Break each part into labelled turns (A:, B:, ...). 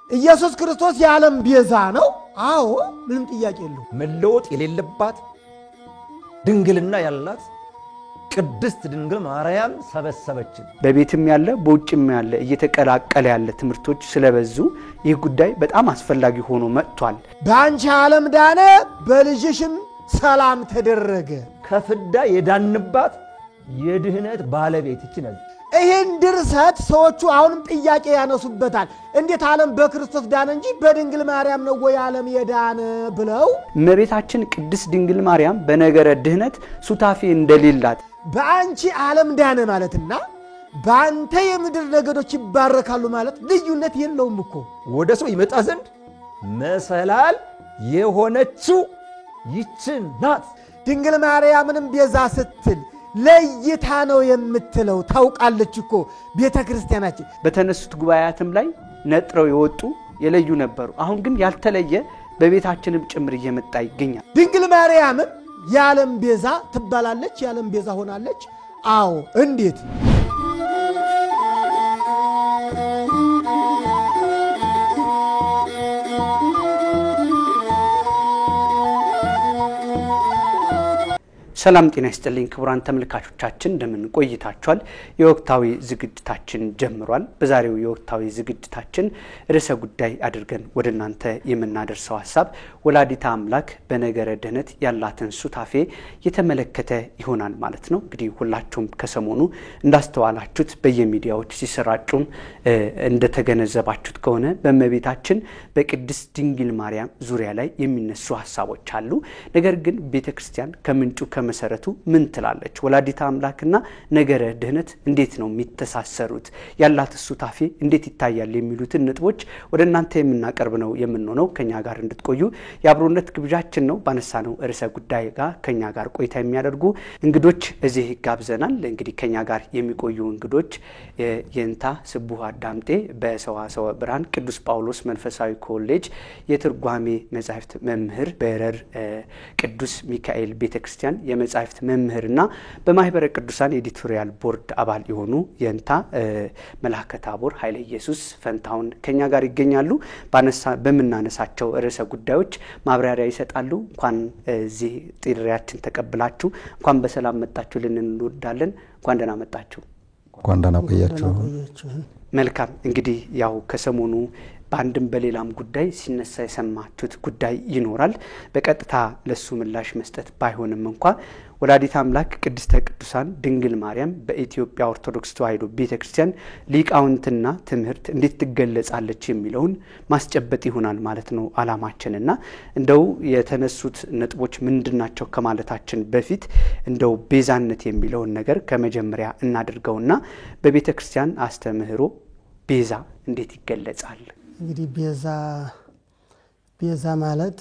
A: ኢየሱስ ክርስቶስ የዓለም ቤዛ ነው። አዎ ምንም ጥያቄ የለውም።
B: መለወጥ የሌለባት ድንግልና ያላት ቅድስት ድንግል ማርያም ሰበሰበችን።
C: በቤትም ያለ በውጭም ያለ እየተቀላቀለ ያለ ትምህርቶች ስለበዙ ይህ ጉዳይ በጣም አስፈላጊ ሆኖ መጥቷል።
A: በአንቺ ዓለም ዳነ፣ በልጅሽም ሰላም ተደረገ።
B: ከፍዳ የዳንባት የድህነት ባለቤት ነች።
A: ይህን ድርሰት ሰዎቹ አሁንም ጥያቄ ያነሱበታል። እንዴት ዓለም በክርስቶስ ዳነ እንጂ በድንግል ማርያም ነው ወይ ዓለም የዳነ ብለው።
C: እመቤታችን ቅድስት ድንግል ማርያም በነገረ ድህነት ሱታፌ እንደሌላት
A: በአንቺ ዓለም ዳነ ማለትና በአንተ የምድር ነገዶች ይባረካሉ ማለት ልዩነት የለውም እኮ።
B: ወደ ሰው ይመጣ ዘንድ መሰላል የሆነችው ይችን ናት።
A: ድንግል ማርያምንም ቤዛ ስትል ለይታ ነው የምትለው። ታውቃለች እኮ ቤተ ክርስቲያናችን።
C: በተነሱት ጉባኤያትም ላይ ነጥረው የወጡ የለዩ ነበሩ። አሁን ግን ያልተለየ በቤታችንም ጭምር እየመጣ ይገኛል።
A: ድንግል ማርያምም የዓለም ቤዛ ትባላለች፣ የዓለም ቤዛ ሆናለች። አዎ እንዴት?
C: ሰላም ጤና ይስጥልኝ ክቡራን ተመልካቾቻችን፣ እንደምን ቆይታችኋል? የወቅታዊ ዝግጅታችን ጀምሯል። በዛሬው የወቅታዊ ዝግጅታችን ርዕሰ ጉዳይ አድርገን ወደ እናንተ የምናደርሰው ሐሳብ ወላዲተ አምላክ በነገረ ድህነት ያላትን ሱታፌ የተመለከተ ይሆናል ማለት ነው። እንግዲህ ሁላችሁም ከሰሞኑ እንዳስተዋላችሁት በየሚዲያዎች ሲሰራጩም እንደተገነዘባችሁት ከሆነ በእመቤታችን በቅድስት ድንግል ማርያም ዙሪያ ላይ የሚነሱ ሐሳቦች አሉ። ነገር ግን ቤተክርስቲያን ከምንጩ መሰረቱ ምን ትላለች? ወላዲተ አምላክና ነገረ ድህነት እንዴት ነው የሚተሳሰሩት? ያላት ሱታፌ እንዴት ይታያል? የሚሉትን ነጥቦች ወደ እናንተ የምናቀርብ ነው የምንሆነው። ከኛ ጋር እንድትቆዩ የአብሮነት ግብዣችን ነው። ባነሳነው ርዕሰ ጉዳይ ጋር ከኛ ጋር ቆይታ የሚያደርጉ እንግዶች እዚህ ጋብዘናል። እንግዲህ ከኛ ጋር የሚቆዩ እንግዶች የንታ ስቡህ አዳምጤ በሰዋሰወ ብርሃን ቅዱስ ጳውሎስ መንፈሳዊ ኮሌጅ የትርጓሜ መጻሕፍት መምህር፣ በረር ቅዱስ ሚካኤል ቤተክርስቲያን የመጻሕፍት መምህርና በማህበረ ቅዱሳን ኤዲቶሪያል ቦርድ አባል የሆኑ የንታ መልአከ ታቦር ኃይለ ኢየሱስ ፈንታውን ከኛ ጋር ይገኛሉ። በመናነሳቸው ርዕሰ ጉዳዮች ማብራሪያ ይሰጣሉ። እንኳን እዚህ ጥሪያችን ተቀብላችሁ እንኳን በሰላም መጣችሁ ልንወዳለን። እንኳን ደህና መጣችሁ።
B: እንኳን ደህና ቆያችሁ።
C: መልካም። እንግዲህ ያው ከሰሞኑ በአንድም በሌላም ጉዳይ ሲነሳ የሰማችሁት ጉዳይ ይኖራል። በቀጥታ ለሱ ምላሽ መስጠት ባይሆንም እንኳን ወላዲተ አምላክ ቅድስተ ቅዱሳን ድንግል ማርያም በኢትዮጵያ ኦርቶዶክስ ተዋሕዶ ቤተክርስቲያን ሊቃውንትና ትምህርት እንዴት ትገለጻለች የሚለውን ማስጨበጥ ይሆናል ማለት ነው ዓላማችንና እንደው የተነሱት ነጥቦች ምንድናቸው ከማለታችን በፊት እንደው ቤዛነት የሚለውን ነገር ከመጀመሪያ እናድርገውና በቤተክርስቲያን አስተምህሮ ቤዛ እንዴት ይገለጻል?
A: እንግዲህ ቤዛ ማለት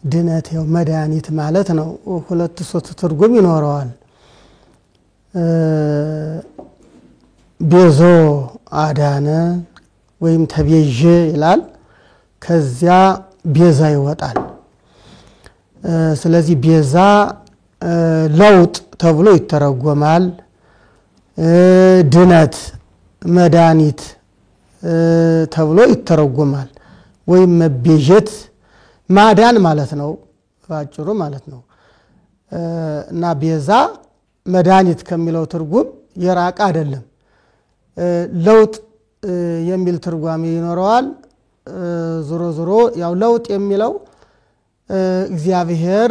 A: ድነት ያው መድኃኒት ማለት ነው። ሁለት ሶስት ትርጉም ይኖረዋል። ቤዞ አዳነ ወይም ተቤዠ ይላል። ከዚያ ቤዛ ይወጣል። ስለዚህ ቤዛ ለውጥ ተብሎ ይተረጎማል። ድነት መድኃኒት ተብሎ ይተረጎማል። ወይም መቤዠት ማዳን ማለት ነው ባጭሩ ማለት ነው። እና ቤዛ መድኃኒት ከሚለው ትርጉም የራቀ አይደለም። ለውጥ የሚል ትርጓሜ ይኖረዋል። ዞሮ ዞሮ ያው ለውጥ የሚለው እግዚአብሔር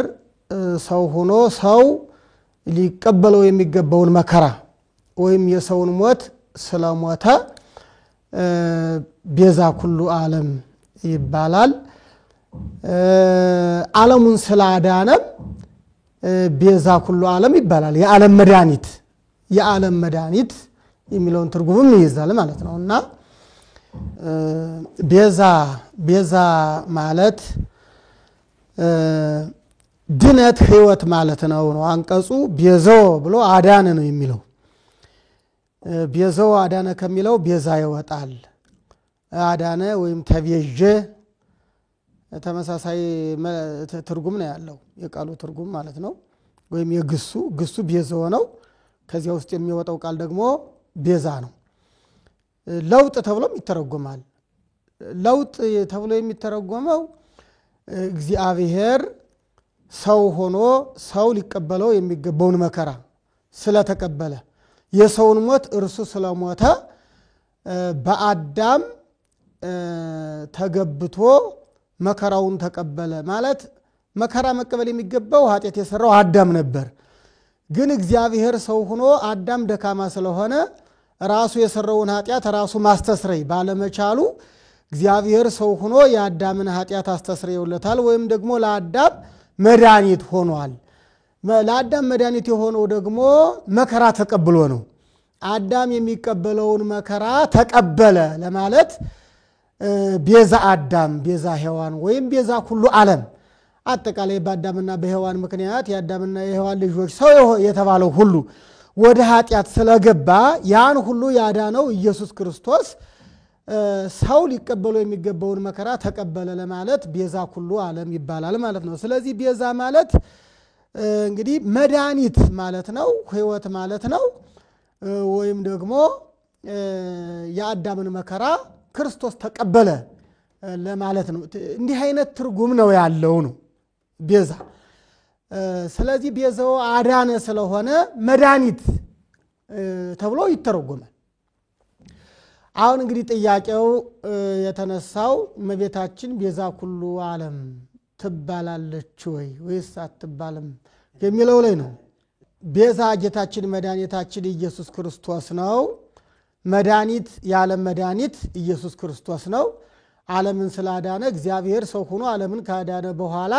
A: ሰው ሆኖ ሰው ሊቀበለው የሚገባውን መከራ ወይም የሰውን ሞት ስለሞተ ቤዛ ኩሉ ዓለም ይባላል። ዓለሙን ስላዳነም ቤዛ ኩሉ ዓለም ይባላል። የዓለም መድኃኒት የሚለውን ትርጉምም ይይዛል ማለት ነው። እና ቤዛ ማለት ድነት ሕይወት ማለት ነው። አንቀጹ ቤዞ ብሎ አዳነ ነው የሚለው። ቤዞ አዳነ ከሚለው ቤዛ ይወጣል። አዳነ ወይም ተቤዠ ተመሳሳይ ትርጉም ነው ያለው፣ የቃሉ ትርጉም ማለት ነው። ወይም የግሱ ቤዞ ነው። ከዚያ ውስጥ የሚወጣው ቃል ደግሞ ቤዛ ነው። ለውጥ ተብሎም ይተረጎማል። ለውጥ ተብሎ የሚተረጎመው እግዚአብሔር ሰው ሆኖ ሰው ሊቀበለው የሚገባውን መከራ ስለተቀበለ የሰውን ሞት እርሱ ስለሞተ በአዳም ተገብቶ መከራውን ተቀበለ ማለት መከራ መቀበል የሚገባው ኃጢአት የሰራው አዳም ነበር። ግን እግዚአብሔር ሰው ሆኖ አዳም ደካማ ስለሆነ ራሱ የሰራውን ኃጢአት ራሱ ማስተስረይ ባለመቻሉ እግዚአብሔር ሰው ሆኖ የአዳምን ኃጢአት አስተስረየውለታል ወይም ደግሞ ለአዳም መድኃኒት ሆኗል። ለአዳም መድኃኒት የሆነው ደግሞ መከራ ተቀብሎ ነው። አዳም የሚቀበለውን መከራ ተቀበለ ለማለት ቤዛ አዳም ቤዛ ሔዋን ወይም ቤዛ ሁሉ ዓለም አጠቃላይ በአዳምና በሔዋን ምክንያት የአዳምና የሔዋን ልጆች ሰው የተባለው ሁሉ ወደ ኃጢአት ስለገባ ያን ሁሉ ያዳነው ኢየሱስ ክርስቶስ ሰው ሊቀበለው የሚገባውን መከራ ተቀበለ ለማለት ቤዛ ሁሉ ዓለም ይባላል ማለት ነው። ስለዚህ ቤዛ ማለት እንግዲህ መድኃኒት ማለት ነው፣ ሕይወት ማለት ነው። ወይም ደግሞ የአዳምን መከራ ክርስቶስ ተቀበለ ለማለት ነው። እንዲህ አይነት ትርጉም ነው ያለው ነው ቤዛ። ስለዚህ ቤዛው አዳነ ስለሆነ መድኃኒት ተብሎ ይተረጎማል። አሁን እንግዲህ ጥያቄው የተነሳው እመቤታችን ቤዛ ኩሉ ዓለም ትባላለች ወይስ አትባልም የሚለው ላይ ነው። ቤዛ ጌታችን መድኃኒታችን ኢየሱስ ክርስቶስ ነው። መድኃኒት የዓለም መድኃኒት ኢየሱስ ክርስቶስ ነው። ዓለምን ስላዳነ እግዚአብሔር ሰው ሆኖ ዓለምን ካዳነ በኋላ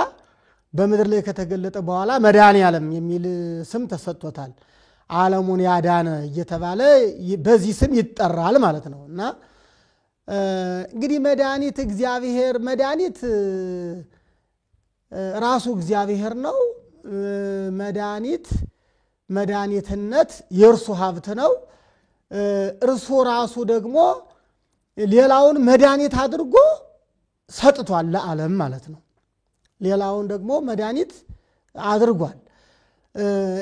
A: በምድር ላይ ከተገለጠ በኋላ መድኃኔ ዓለም የሚል ስም ተሰጥቶታል። ዓለሙን ያዳነ እየተባለ በዚህ ስም ይጠራል ማለት ነው። እና እንግዲህ መድኃኒት እግዚአብሔር መድኃኒት ራሱ እግዚአብሔር ነው። መድኃኒትነት የእርሱ ሀብት ነው። እርሱ ራሱ ደግሞ ሌላውን መድኃኒት አድርጎ ሰጥቷል ለዓለም ማለት ነው። ሌላውን ደግሞ መድኃኒት አድርጓል።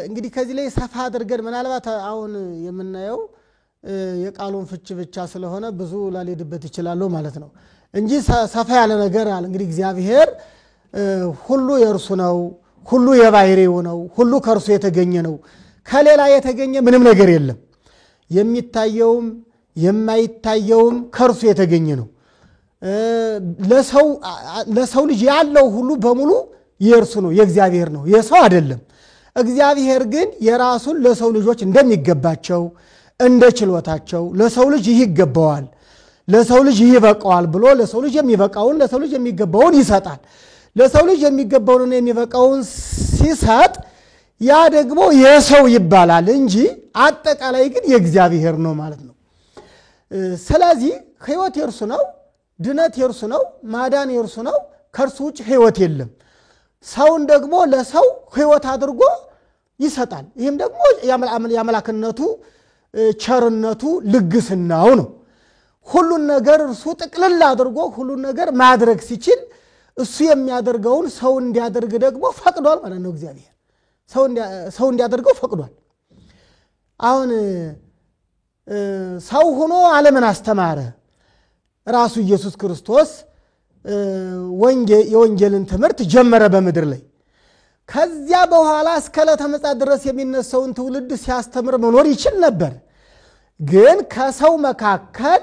A: እንግዲህ ከዚህ ላይ ሰፋ አድርገን ምናልባት አሁን የምናየው የቃሉን ፍች ብቻ ስለሆነ ብዙ ላልሄድበት ይችላል ማለት ነው እንጂ ሰፋ ያለ ነገር አለ። እንግዲህ እግዚአብሔር ሁሉ የእርሱ ነው፣ ሁሉ የባህሪው ነው፣ ሁሉ ከእርሱ የተገኘ ነው። ከሌላ የተገኘ ምንም ነገር የለም። የሚታየውም የማይታየውም ከእርሱ የተገኘ ነው። ለሰው ልጅ ያለው ሁሉ በሙሉ የእርሱ ነው፣ የእግዚአብሔር ነው፣ የሰው አይደለም። እግዚአብሔር ግን የራሱን ለሰው ልጆች እንደሚገባቸው እንደ ችሎታቸው ለሰው ልጅ ይህ ይገባዋል፣ ለሰው ልጅ ይህ ይበቃዋል ብሎ ለሰው ልጅ የሚበቃውን ለሰው ልጅ የሚገባውን ይሰጣል። ለሰው ልጅ የሚገባውንና የሚበቃውን ሲሰጥ ያ ደግሞ የሰው ይባላል እንጂ አጠቃላይ ግን የእግዚአብሔር ነው ማለት ነው። ስለዚህ ሕይወት የእርሱ ነው፣ ድነት የእርሱ ነው፣ ማዳን የእርሱ ነው። ከእርሱ ውጭ ሕይወት የለም። ሰውን ደግሞ ለሰው ሕይወት አድርጎ ይሰጣል። ይህም ደግሞ የአምላክነቱ ቸርነቱ ልግስናው ነው። ሁሉን ነገር እርሱ ጥቅልል አድርጎ ሁሉን ነገር ማድረግ ሲችል እሱ የሚያደርገውን ሰው እንዲያደርግ ደግሞ ፈቅዷል ማለት ነው። እግዚአብሔር ሰው እንዲያደርገው ፈቅዷል። አሁን ሰው ሆኖ ዓለምን አስተማረ። ራሱ ኢየሱስ ክርስቶስ የወንጌልን ትምህርት ጀመረ በምድር ላይ። ከዚያ በኋላ እስከ ዕለተ ምጽአት ድረስ የሚነሳውን ትውልድ ሲያስተምር መኖር ይችል ነበር። ግን ከሰው መካከል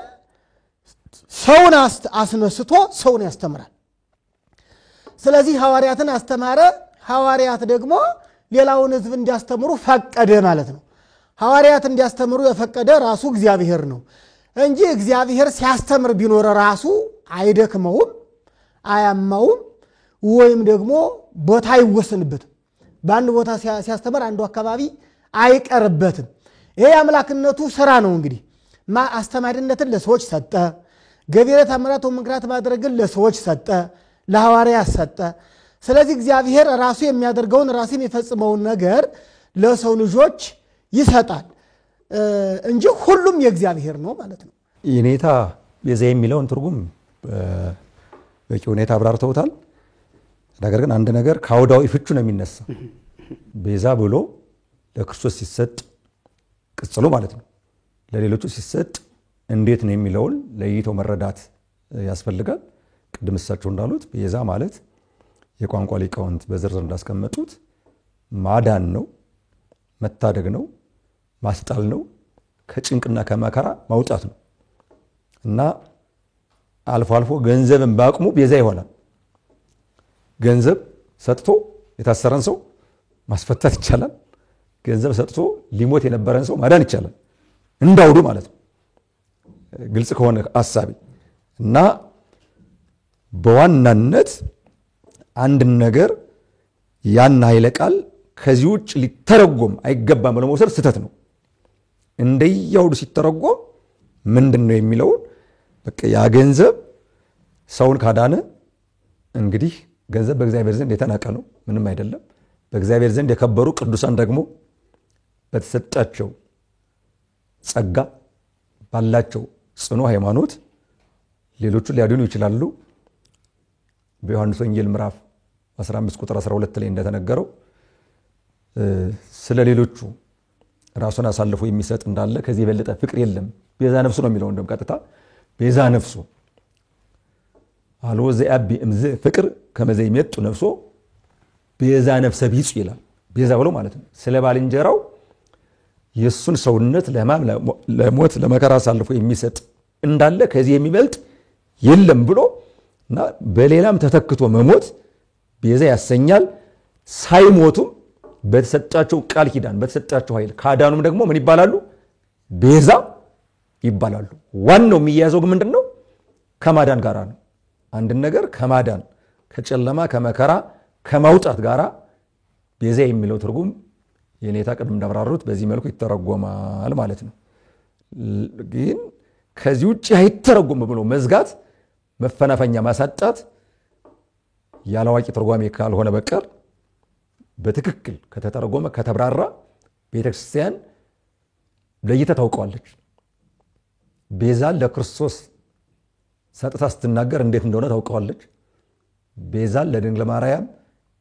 A: ሰውን አስነስቶ ሰውን ያስተምራል። ስለዚህ ሐዋርያትን አስተማረ። ሐዋርያት ደግሞ ሌላውን ሕዝብ እንዲያስተምሩ ፈቀደ ማለት ነው። ሐዋርያት እንዲያስተምሩ የፈቀደ ራሱ እግዚአብሔር ነው እንጂ እግዚአብሔር ሲያስተምር ቢኖር ራሱ አይደክመውም፣ አያማውም፣ ወይም ደግሞ ቦታ አይወሰንበትም። በአንድ ቦታ ሲያስተምር አንዱ አካባቢ አይቀርበትም። ይሄ የአምላክነቱ ስራ ነው። እንግዲህ አስተማሪነትን ለሰዎች ሰጠ። ገቢረ ተአምራት ወመንክራት ማድረግን ለሰዎች ሰጠ፣ ለሐዋርያት ሰጠ። ስለዚህ እግዚአብሔር ራሱ የሚያደርገውን ራሱ የሚፈጽመውን ነገር ለሰው ልጆች ይሰጣል እንጂ ሁሉም የእግዚአብሔር ነው ማለት ነው።
B: የኔታ ቤዛ የሚለውን ትርጉም በቂ ሁኔታ አብራርተውታል። ነገር ግን አንድ ነገር ከአውዳዊ ፍቹ ነው የሚነሳ። ቤዛ ብሎ ለክርስቶስ ሲሰጥ ቅጽሉ ማለት ነው ለሌሎቹ ሲሰጥ እንዴት ነው የሚለውን ለይተው መረዳት ያስፈልጋል። ቅድም እሳቸው እንዳሉት ቤዛ ማለት የቋንቋ ሊቃውንት በዝርዝር እንዳስቀመጡት ማዳን ነው፣ መታደግ ነው፣ ማስጣል ነው፣ ከጭንቅና ከመከራ ማውጣት ነው እና አልፎ አልፎ ገንዘብን በአቅሙ ቤዛ ይሆናል። ገንዘብ ሰጥቶ የታሰረን ሰው ማስፈታት ይቻላል። ገንዘብ ሰጥቶ ሊሞት የነበረን ሰው ማዳን ይቻላል። እንዳውዱ ማለት ነው። ግልጽ ከሆነ ሐሳቤ እና በዋናነት አንድ ነገር ያን ኃይለ ቃል ከዚህ ውጭ ሊተረጎም አይገባም ብሎ መውሰድ ስህተት ነው። እንደያውዱ ሲተረጎም ምንድነው የሚለውን በቃ ያ ገንዘብ ሰውን ካዳነ እንግዲህ ገንዘብ በእግዚአብሔር ዘንድ የተናቀ ነው፣ ምንም አይደለም። በእግዚአብሔር ዘንድ የከበሩ ቅዱሳን ደግሞ በተሰጣቸው ጸጋ ባላቸው ጽኑ ሃይማኖት ሌሎቹን ሊያድኑ ይችላሉ። በዮሐንስ ወንጌል ምዕራፍ 15 ቁጥር 12 ላይ እንደተነገረው ስለ ሌሎቹ ራሱን አሳልፎ የሚሰጥ እንዳለ ከዚህ የበለጠ ፍቅር የለም። ቤዛ ነፍሱ ነው የሚለው እንደም ቀጥታ ቤዛ ነፍሱ አልወ ዘአቢ እምዝ ፍቅር ከመዘ ይመጡ ነፍሶ ቤዛ ነፍሰ ቢጽ ይላል። ቤዛ ብሎ ማለት ነው ስለ ባልንጀራው የሱን ሰውነት ለሞት ለመከራ አሳልፎ የሚሰጥ እንዳለ ከዚህ የሚበልጥ የለም ብሎ እና በሌላም ተተክቶ መሞት ቤዛ ያሰኛል። ሳይሞቱም በተሰጣቸው ቃል ኪዳን በተሰጣቸው ኃይል ካዳኑም ደግሞ ምን ይባላሉ? ቤዛ ይባላሉ። ዋናው የሚያዘው ግን ምንድነው? ከማዳን ጋራ ነው። አንድ ነገር ከማዳን ከጨለማ ከመከራ ከማውጣት ጋራ ቤዛ የሚለው ትርጉም የኔታ ቅድም እንዳብራሩት በዚህ መልኩ ይተረጎማል ማለት ነው። ግን ከዚህ ውጪ አይተረጎም ብሎ መዝጋት መፈናፈኛ ማሳጣት ያላዋቂ ትርጓሜ ካልሆነ በቀር በትክክል ከተተረጎመ ከተብራራ ቤተክርስቲያን ለይታ ታውቀዋለች። ቤዛን ለክርስቶስ ሰጥታ ስትናገር እንዴት እንደሆነ ታውቀዋለች። ቤዛን ለድንግል ማርያም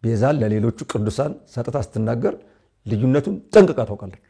B: ቤዛን ለሌሎቹ ቅዱሳን ሰጥታ ስትናገር ልዩነቱን ጠንቅቃ ታውቃለች።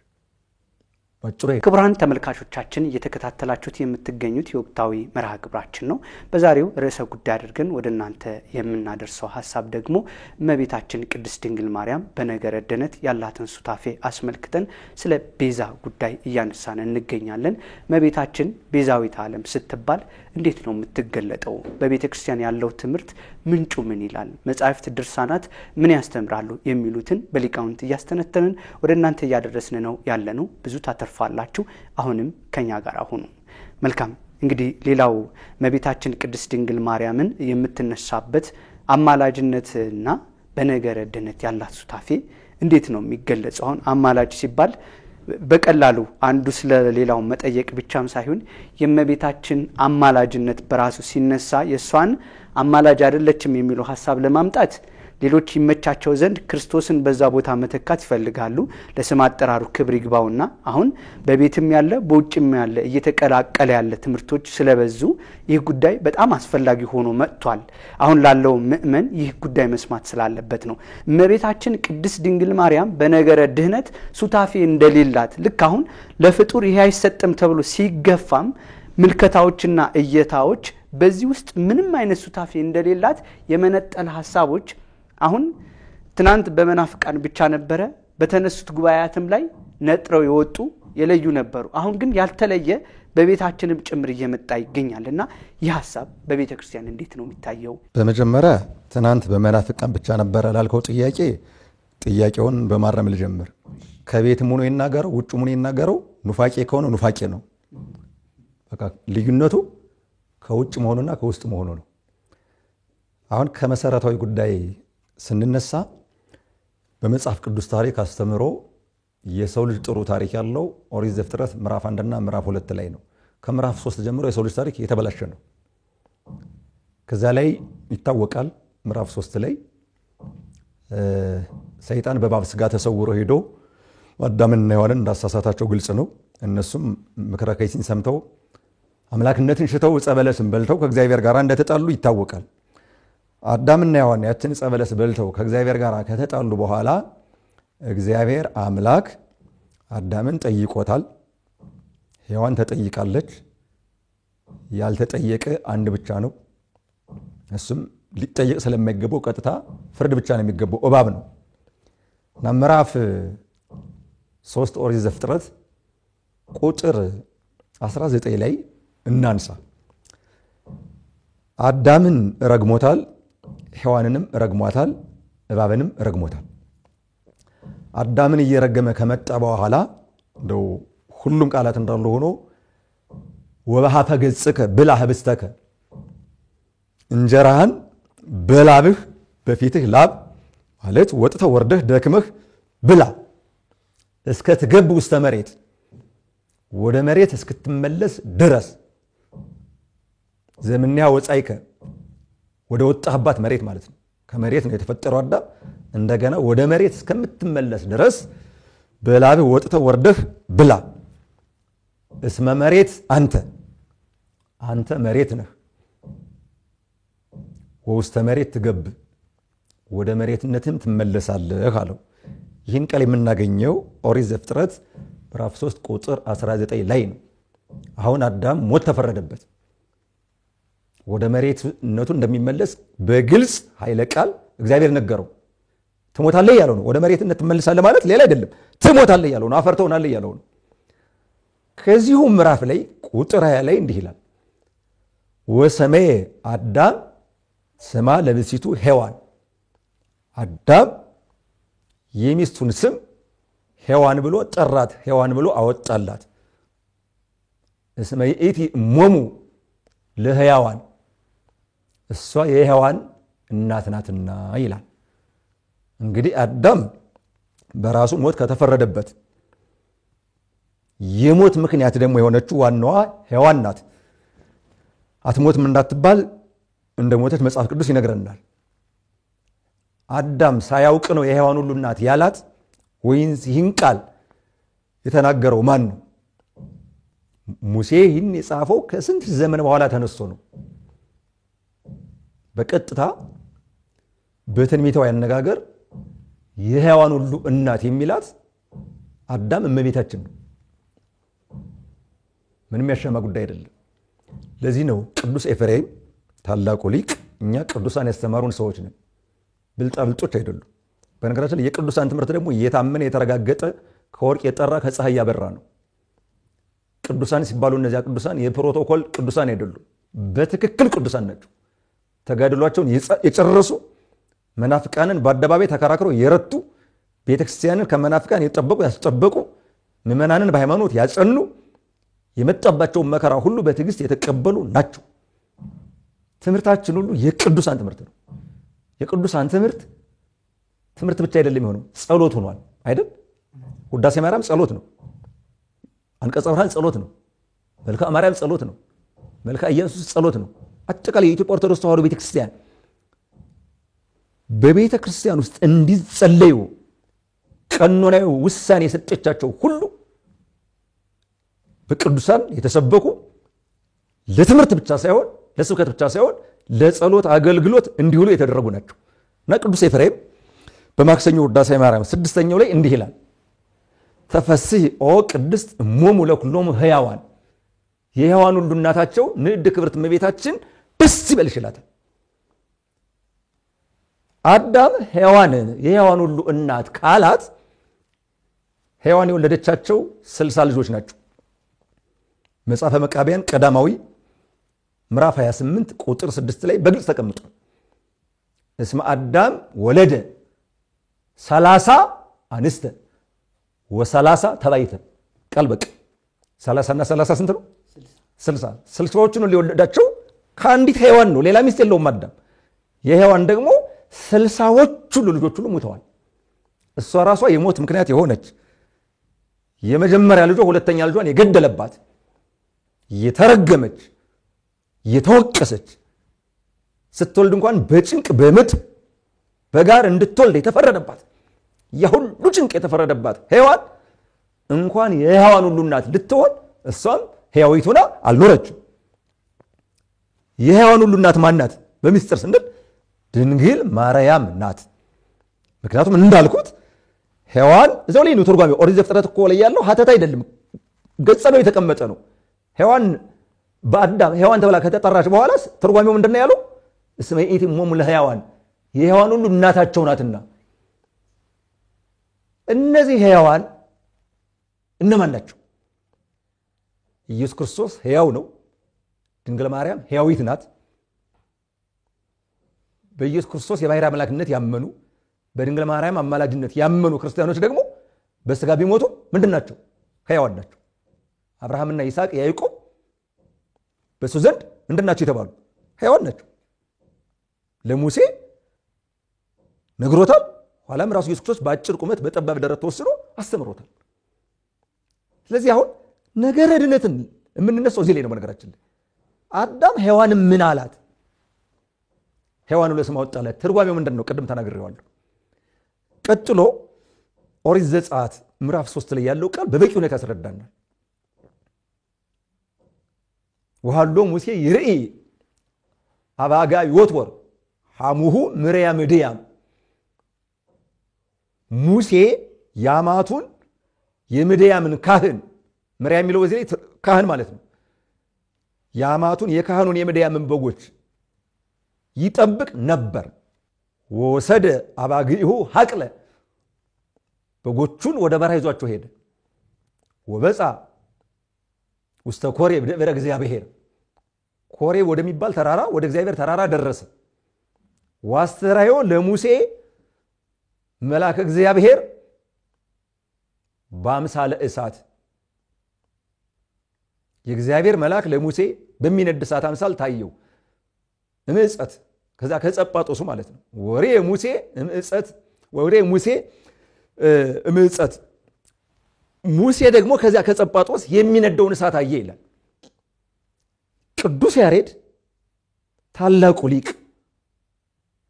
C: ክቡራን ተመልካቾቻችን እየተከታተላችሁት የምትገኙት የወቅታዊ መርሃ ግብራችን ነው። በዛሬው ርዕሰ ጉዳይ አድርገን ወደ እናንተ የምናደርሰው ሐሳብ ደግሞ እመቤታችን ቅድስት ድንግል ማርያም በነገረ ድነት ያላትን ሱታፌ አስመልክተን ስለ ቤዛ ጉዳይ እያነሳን እንገኛለን። እመቤታችን ቤዛዊት ዓለም ስትባል እንዴት ነው የምትገለጠው? በቤተ ክርስቲያን ያለው ትምህርት ምንጩ ምን ይላል? መጻሕፍት ድርሳናት ምን ያስተምራሉ? የሚሉትን በሊቃውንት እያስተነተንን ወደ እናንተ እያደረስን ነው ያለነው። ብዙ ታተርፋላችሁ። አሁንም ከኛ ጋር ሁኑ። መልካም። እንግዲህ ሌላው እመቤታችን ቅድስት ድንግል ማርያምን የምትነሳበት አማላጅነትና በነገረ ድነት ያላት ሱታፌ እንዴት ነው የሚገለጸው? አሁን አማላጅ ሲባል በቀላሉ አንዱ ስለሌላው መጠየቅ ብቻም ሳይሆን የእመቤታችን አማላጅነት በራሱ ሲነሳ የሷን አማላጅ አይደለችም የሚለው ሐሳብ ለማምጣት ሌሎች ይመቻቸው ዘንድ ክርስቶስን በዛ ቦታ መተካት ይፈልጋሉ። ለስም አጠራሩ ክብር ይግባውና አሁን በቤትም ያለ በውጭም ያለ እየተቀላቀለ ያለ ትምህርቶች ስለበዙ ይህ ጉዳይ በጣም አስፈላጊ ሆኖ መጥቷል። አሁን ላለው ምእመን ይህ ጉዳይ መስማት ስላለበት ነው። እመቤታችን ቅድስት ድንግል ማርያም በነገረ ድህነት ሱታፌ እንደሌላት ልክ አሁን ለፍጡር ይሄ አይሰጥም ተብሎ ሲገፋም ምልከታዎችና እየታዎች በዚህ ውስጥ ምንም አይነት ሱታፌ እንደሌላት የመነጠል ሐሳቦች አሁን ትናንት በመናፍቃን ብቻ ነበረ በተነሱት ጉባኤያትም ላይ ነጥረው የወጡ የለዩ ነበሩ። አሁን ግን ያልተለየ በቤታችንም ጭምር እየመጣ ይገኛልና ይህ ሐሳብ በቤተ ክርስቲያን እንዴት ነው የሚታየው?
B: በመጀመሪያ ትናንት በመናፍቃን ብቻ ነበረ ላልከው ጥያቄውን በማረም ልጀምር። ከቤት ሙሉ ይናገረው ውጭ ሙሉ ይናገረው ኑፋቄ ከሆነ ኑፋቄ ነው። በቃ ልዩነቱ ከውጭ መሆኑና ከውስጥ መሆኑ ነው። አሁን ከመሰረታዊ ጉዳይ ስንነሳ በመጽሐፍ ቅዱስ ታሪክ አስተምሮ የሰው ልጅ ጥሩ ታሪክ ያለው ኦሪት ዘፍጥረት ምዕራፍ 1 እና ምዕራፍ 2 ላይ ነው። ከምዕራፍ 3 ጀምሮ የሰው ልጅ ታሪክ የተበላሸ ነው። ከዛ ላይ ይታወቃል። ምዕራፍ 3 ላይ ሰይጣን በእባብ ሥጋ ተሰውሮ ሄዶ አዳምና ሔዋንን እንዳሳሳታቸው ግልጽ ነው። እነሱም ምክረ ከይሲን ሰምተው አምላክነትን ሽተው ዕፀ በለስን በልተው ከእግዚአብሔር ጋር እንደተጣሉ ይታወቃል። አዳምና ሔዋን ያችን ዕፀ በለስ በልተው ከእግዚአብሔር ጋር ከተጣሉ በኋላ እግዚአብሔር አምላክ አዳምን ጠይቆታል። ሔዋን ተጠይቃለች። ያልተጠየቀ አንድ ብቻ ነው። እሱም ሊጠየቅ ስለማይገባው ቀጥታ ፍርድ ብቻ ነው የሚገባው እባብ ነው። እና ምዕራፍ 3 ኦሪት ዘፍጥረት ቁጥር 19 ላይ እናንሳ። አዳምን ረግሞታል፣ ሔዋንንም ረግሟታል፣ እባብንም ረግሞታል። አዳምን እየረገመ ከመጣ በኋላ እንደው ሁሉም ቃላት እንዳሉ ሆኖ ወበሃፈ ገጽከ ብላ ህብስተከ እንጀራህን በላብህ በፊትህ ላብ ማለት ወጥተህ ወርደህ ደክመህ ብላ እስከ ትገብ ውስተ መሬት ወደ መሬት እስክትመለስ ድረስ ዘምንያ ወጻይከ ወደ ወጣህባት መሬት ማለት ነው። ከመሬት ነው የተፈጠረው አዳም። እንደገና ወደ መሬት እስከምትመለስ ድረስ በላብህ ወጥተህ ወርደህ ብላ እስመ መሬት አንተ መሬት ነህ። ወውስተ መሬት ትገብ ወደ መሬትነትም ትመለሳለህ አለው። ይህን ቃል የምናገኘው ኦሪት ዘፍጥረት ምዕራፍ 3 ቁጥር 19 ላይ ነው። አሁን አዳም ሞት ተፈረደበት። ወደ መሬትነቱ እንደሚመለስ በግልጽ ኃይለ ቃል እግዚአብሔር ነገረው። ትሞታለህ ያለው ነው። ወደ መሬትነት ትመለሳለህ ማለት ሌላ አይደለም፣ ትሞታለህ ያለው ነው። አፈር ትሆናለህ ያለው ነው። ከዚሁ ምዕራፍ ላይ ቁጥር 20 ላይ እንዲህ ይላል፣ ወሰመየ አዳም ስማ ለብሲቱ ሔዋን። አዳም የሚስቱን ስም ሔዋን ብሎ ጠራት፣ ሔዋን ብሎ አወጣላት። እስመ ይእቲ እሞሙ ለሕያዋን፣ እሷ የሔዋን እናት ናትና ይላል። እንግዲህ አዳም በራሱ ሞት ከተፈረደበት የሞት ምክንያት ደግሞ የሆነችው ዋናዋ ሔዋን ናት። አትሞትም እንዳትባል እንደ ሞተች መጽሐፍ ቅዱስ ይነግረናል። አዳም ሳያውቅ ነው የሔዋን ሁሉ እናት ያላት ወይስ ይህን ቃል የተናገረው ማን ነው? ሙሴ ይህን የጻፈው ከስንት ዘመን በኋላ ተነስቶ ነው። በቀጥታ በትንቢታዊ አነጋገር የሔዋን ሁሉ እናት የሚላት አዳም እመቤታችን ነው። ምንም ያሻማ ጉዳይ አይደለም። ለዚህ ነው ቅዱስ ኤፍሬም ታላቁ ሊቅ እኛ ቅዱሳን ያስተማሩን ሰዎች ነን፣ ብልጣብልጦች አይደሉም። በነገራችን ላይ የቅዱሳን ትምህርት ደግሞ የታመነ የተረጋገጠ ከወርቅ የጠራ ከፀሐይ ያበራ ነው። ቅዱሳን ሲባሉ እነዚያ ቅዱሳን የፕሮቶኮል ቅዱሳን አይደሉም፣ በትክክል ቅዱሳን ናቸው። ተጋድሏቸውን የጨረሱ መናፍቃንን በአደባባይ ተከራክረው የረቱ፣ ቤተክርስቲያንን ከመናፍቃን የጠበቁ ያስጠበቁ፣ ምዕመናንን በሃይማኖት ያጸኑ፣ የመጣባቸውን መከራ ሁሉ በትዕግስት የተቀበሉ ናቸው። ትምህርታችን ሁሉ የቅዱሳን ትምህርት ነው። የቅዱሳን ትምህርት ብቻ አይደለም የሆነው፣ ጸሎት ሆኗል አይደል? ውዳሴ ማርያም ጸሎት ነው። አንቀጸ ብርሃን ጸሎት ነው። መልክአ ማርያም ጸሎት ነው። መልክአ ኢየሱስ ጸሎት ነው። አጠቃላይ የኢትዮጵያ ኦርቶዶክስ ተዋሕዶ ቤተክርስቲያን በቤተክርስቲያን ውስጥ እንዲጸለዩ ቀኖናዊ ውሳኔ የሰጠቻቸው ሁሉ በቅዱሳን የተሰበኩ ለትምህርት ብቻ ሳይሆን ለስብከት ብቻ ሳይሆን ለጸሎት አገልግሎት እንዲውሉ የተደረጉ ናቸው። እና ቅዱስ ኤፍሬም በማክሰኞ ውዳሴ ማርያም 6ኛው ላይ እንዲህ ይላል፣ ተፈስሒ ኦ ቅድስት እሞሙ ለኩሎሙ ሕያዋን፣ የሕያዋን ሁሉ እናታቸው ንዕድ ክብርት እመቤታችን ደስ ይበልሽ ይላታል። አዳም ሔዋንን የሕያዋን ሁሉ እናት ካላት ሔዋን የወለደቻቸው 60 ልጆች ናቸው። መጽሐፈ መቃብያን ቀዳማዊ ምዕራፍ 28 ቁጥር 6 ላይ በግልጽ ተቀምጧል። እስመ አዳም ወለደ 30 አንስተ ወ30 ተባይተ። ቃል በቃ 30 እና 30 ስንት ነው? 60። 60ዎቹን ሊወለዳቸው ከአንዲት ሔዋን ነው። ሌላ ሚስት የለውም አዳም። የሔዋን ደግሞ 60ዎቹ ልጆች ሁሉ ሞተዋል። እሷ ራሷ የሞት ምክንያት የሆነች የመጀመሪያ ልጇ ሁለተኛ ልጇን የገደለባት የተረገመች የተወቀሰች ስትወልድ እንኳን በጭንቅ በምጥ በጋር እንድትወልድ የተፈረደባት የሁሉ ጭንቅ የተፈረደባት ሔዋን እንኳን የሔዋን ሁሉ እናት ልትሆን እሷም ሕያዊት ሆና አልኖረችም። የሔዋን ሁሉ እናት ማን ናት? በሚስጥር ስንል ድንግል ማርያም ናት። ምክንያቱም እንዳልኩት ሔዋን እዛው ላይ ነው ትርጓሜው። ኦሪት ዘፍጥረት እኮ ላይ ያለው ሀተታ አይደለም፣ ገጸ ነው የተቀመጠ ነው። ሔዋን በአዳም ሔዋን ተብላ ከተጠራች በኋላ ትርጓሜው ምንድነው ያለው? እስመ ኢቲ እሞሙ ለሕያዋን የሔዋን ሁሉ እናታቸው ናትና። እነዚህ ሕያዋን እነማን ናቸው? ኢየሱስ ክርስቶስ ሕያው ነው። ድንግል ማርያም ሕያዊት ናት። በኢየሱስ ክርስቶስ የባሕርይ አምላክነት ያመኑ በድንግል ማርያም አማላጅነት ያመኑ ክርስቲያኖች ደግሞ በሥጋ ቢሞቱ ምንድናቸው? ሕያዋን ናቸው። አብርሃምና ይስሐቅ ያዕቆብ በሱ ዘንድ ምንድናቸው የተባሉ? ሕያዋን ናቸው። ለሙሴ ነግሮታል። ኋላም ራሱ ኢየሱስ ክርስቶስ በአጭር ቁመት በጠባብ ደረት ተወስኖ አስተምሮታል። ስለዚህ አሁን ነገረ ድነትን የምንነሳው እዚህ ላይ ነው። በነገራችን ላይ አዳም ሔዋን ምን አላት? ሔዋን ለስም አወጣላት። ትርጓሜው ምንድን ነው? ቅድም ተናግሬዋለሁ። ቀጥሎ ኦሪት ዘጸአት ምዕራፍ 3 ላይ ያለው ቃል በበቂ ሁኔታ ያስረዳናል። ወሃሎ ሙሴ ይርኢ አባጋ ይወትወር ሐሙሁ ምርያም ድያም። ሙሴ ያማቱን የምድያምን ካህን ምርያም የሚለው በዚህ ላይ ካህን ማለት ነው። ያማቱን የካህኑን የምድያምን በጎች ይጠብቅ ነበር። ወሰደ አባግኢሁ ሐቅለ በጎቹን ወደ በረሃ ይዟቸው ሄደ። ወበፃ ውስተ ኮሬብ ደብረ እግዚአብሔር ኮሬብ ወደሚባል ተራራ ወደ እግዚአብሔር ተራራ ደረሰ። ዋስተራዮ ለሙሴ መልአከ እግዚአብሔር በአምሳለ እሳት የእግዚአብሔር መልአክ ለሙሴ በሚነድ እሳት አምሳል ታየው። እምዕፀት ከዛ ከጸጳጦሱ ማለት ነው። ወሬ ሙሴ እምዕፀት ወሬ ሙሴ እምዕፀት ሙሴ ደግሞ ከዚያ ከጸጳጦስ የሚነደውን እሳት አየ ይላል። ቅዱስ ያሬድ ታላቁ ሊቅ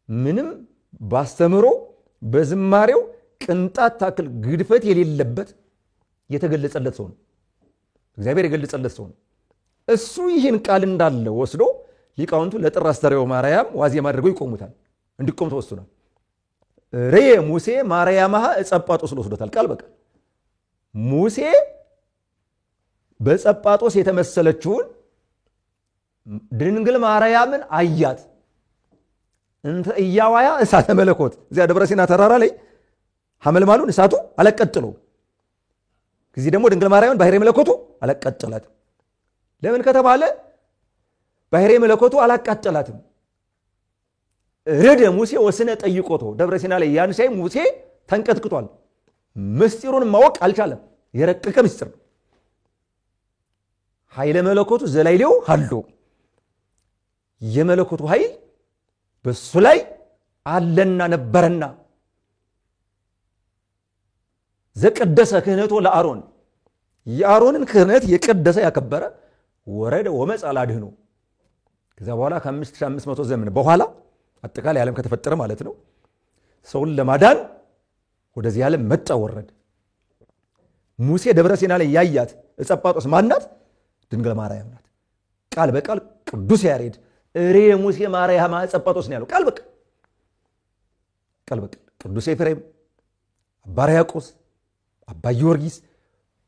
B: ምንም ባስተምሮ በዝማሬው ቅንጣት ታክል ግድፈት የሌለበት የተገለጸለት ሰው ነው። እግዚአብሔር የገለጸለት ሰው ነው። እሱ ይህን ቃል እንዳለ ወስዶ ሊቃውንቱ ለጥር አስተርእዮ ማርያም ዋዜማ አድርገው ይቆሙታል። እንዲቆም ተወስኗል። ሬ ሙሴ ማርያምሃ እጸጳጦስ ወስዶታል ቃል በቃል። ሙሴ በጸጳጦስ የተመሰለችውን ድንግል ማርያምን አያት። እንተ ኢያዋያ እሳተ መለኮት እዚያ ደብረ ሲና ተራራ ላይ ሐመልማሉን እሳቱ አለቀጥለው። ከዚህ ደግሞ ድንግል ማርያምን ባሕርይ መለኮቱ አለቀጥላት። ለምን ከተባለ ባሕርይ መለኮቱ አላቃጠላትም። ረደ ሙሴ ወስነ ጠይቆቶ ደብረ ሲና ላይ ያን ሳይ ሙሴ ተንቀጥቅጧል። ምስጢሩን ማወቅ አልቻለም። የረቀቀ ምስጢር ነው። ኃይለ መለኮቱ ዘላይሌው ሀሎ የመለኮቱ ኃይል በሱ ላይ አለና ነበርና ዘቀደሰ ክህነቶ ለአሮን የአሮንን ክህነት የቀደሰ ያከበረ ወረደ ወመጻ ላድህኖ ከዛ በኋላ ከ5500 ዘመን በኋላ አጠቃላይ ዓለም ከተፈጠረ ማለት ነው ሰውን ለማዳን ወደዚህ ዓለም መጣ ወረደ። ሙሴ ደብረ ሲና ላይ ያያት እጸጳጦስ ማናት? ድንግል ማርያም ናት። ቃል በቃል ቅዱስ ያሬድ እሬ ሙሴ ማርያም እጸጳጦስ ነው ያለው ቃል በቃል ቅዱስ ኤፍሬም፣ አባ ሕርያቆስ፣ አባ ጊዮርጊስ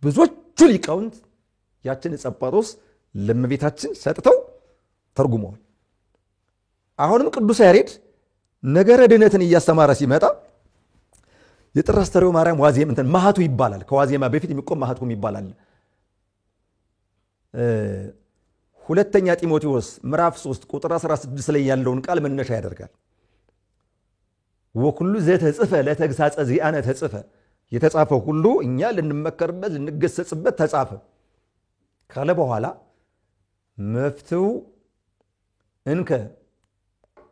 B: ብዙዎቹ ሊቃውንት ያችን እጸጳጦስ ለእመቤታችን ሰጥተው ተርጉመዋል። አሁንም ቅዱስ ያሬድ ነገረ ድነትን እያስተማረ ሲመጣ የጥር አስተርእዮ ማርያም ዋዜማ እንትን ማህቱ ይባላል። ከዋዜማ በፊት የሚቆም ማህቱም ይባላል። ሁለተኛ ጢሞቴዎስ ምዕራፍ 3 ቁጥር 16 ላይ ያለውን ቃል መነሻ ያደርጋል። ወኩሉ ዘተጽፈ ለተግሳጸ ዚአነ ተጽፈ የተጻፈው ሁሉ እኛ ልንመከርበት ልንገሰጽበት ተጻፈ ካለ በኋላ መፍትው እንከ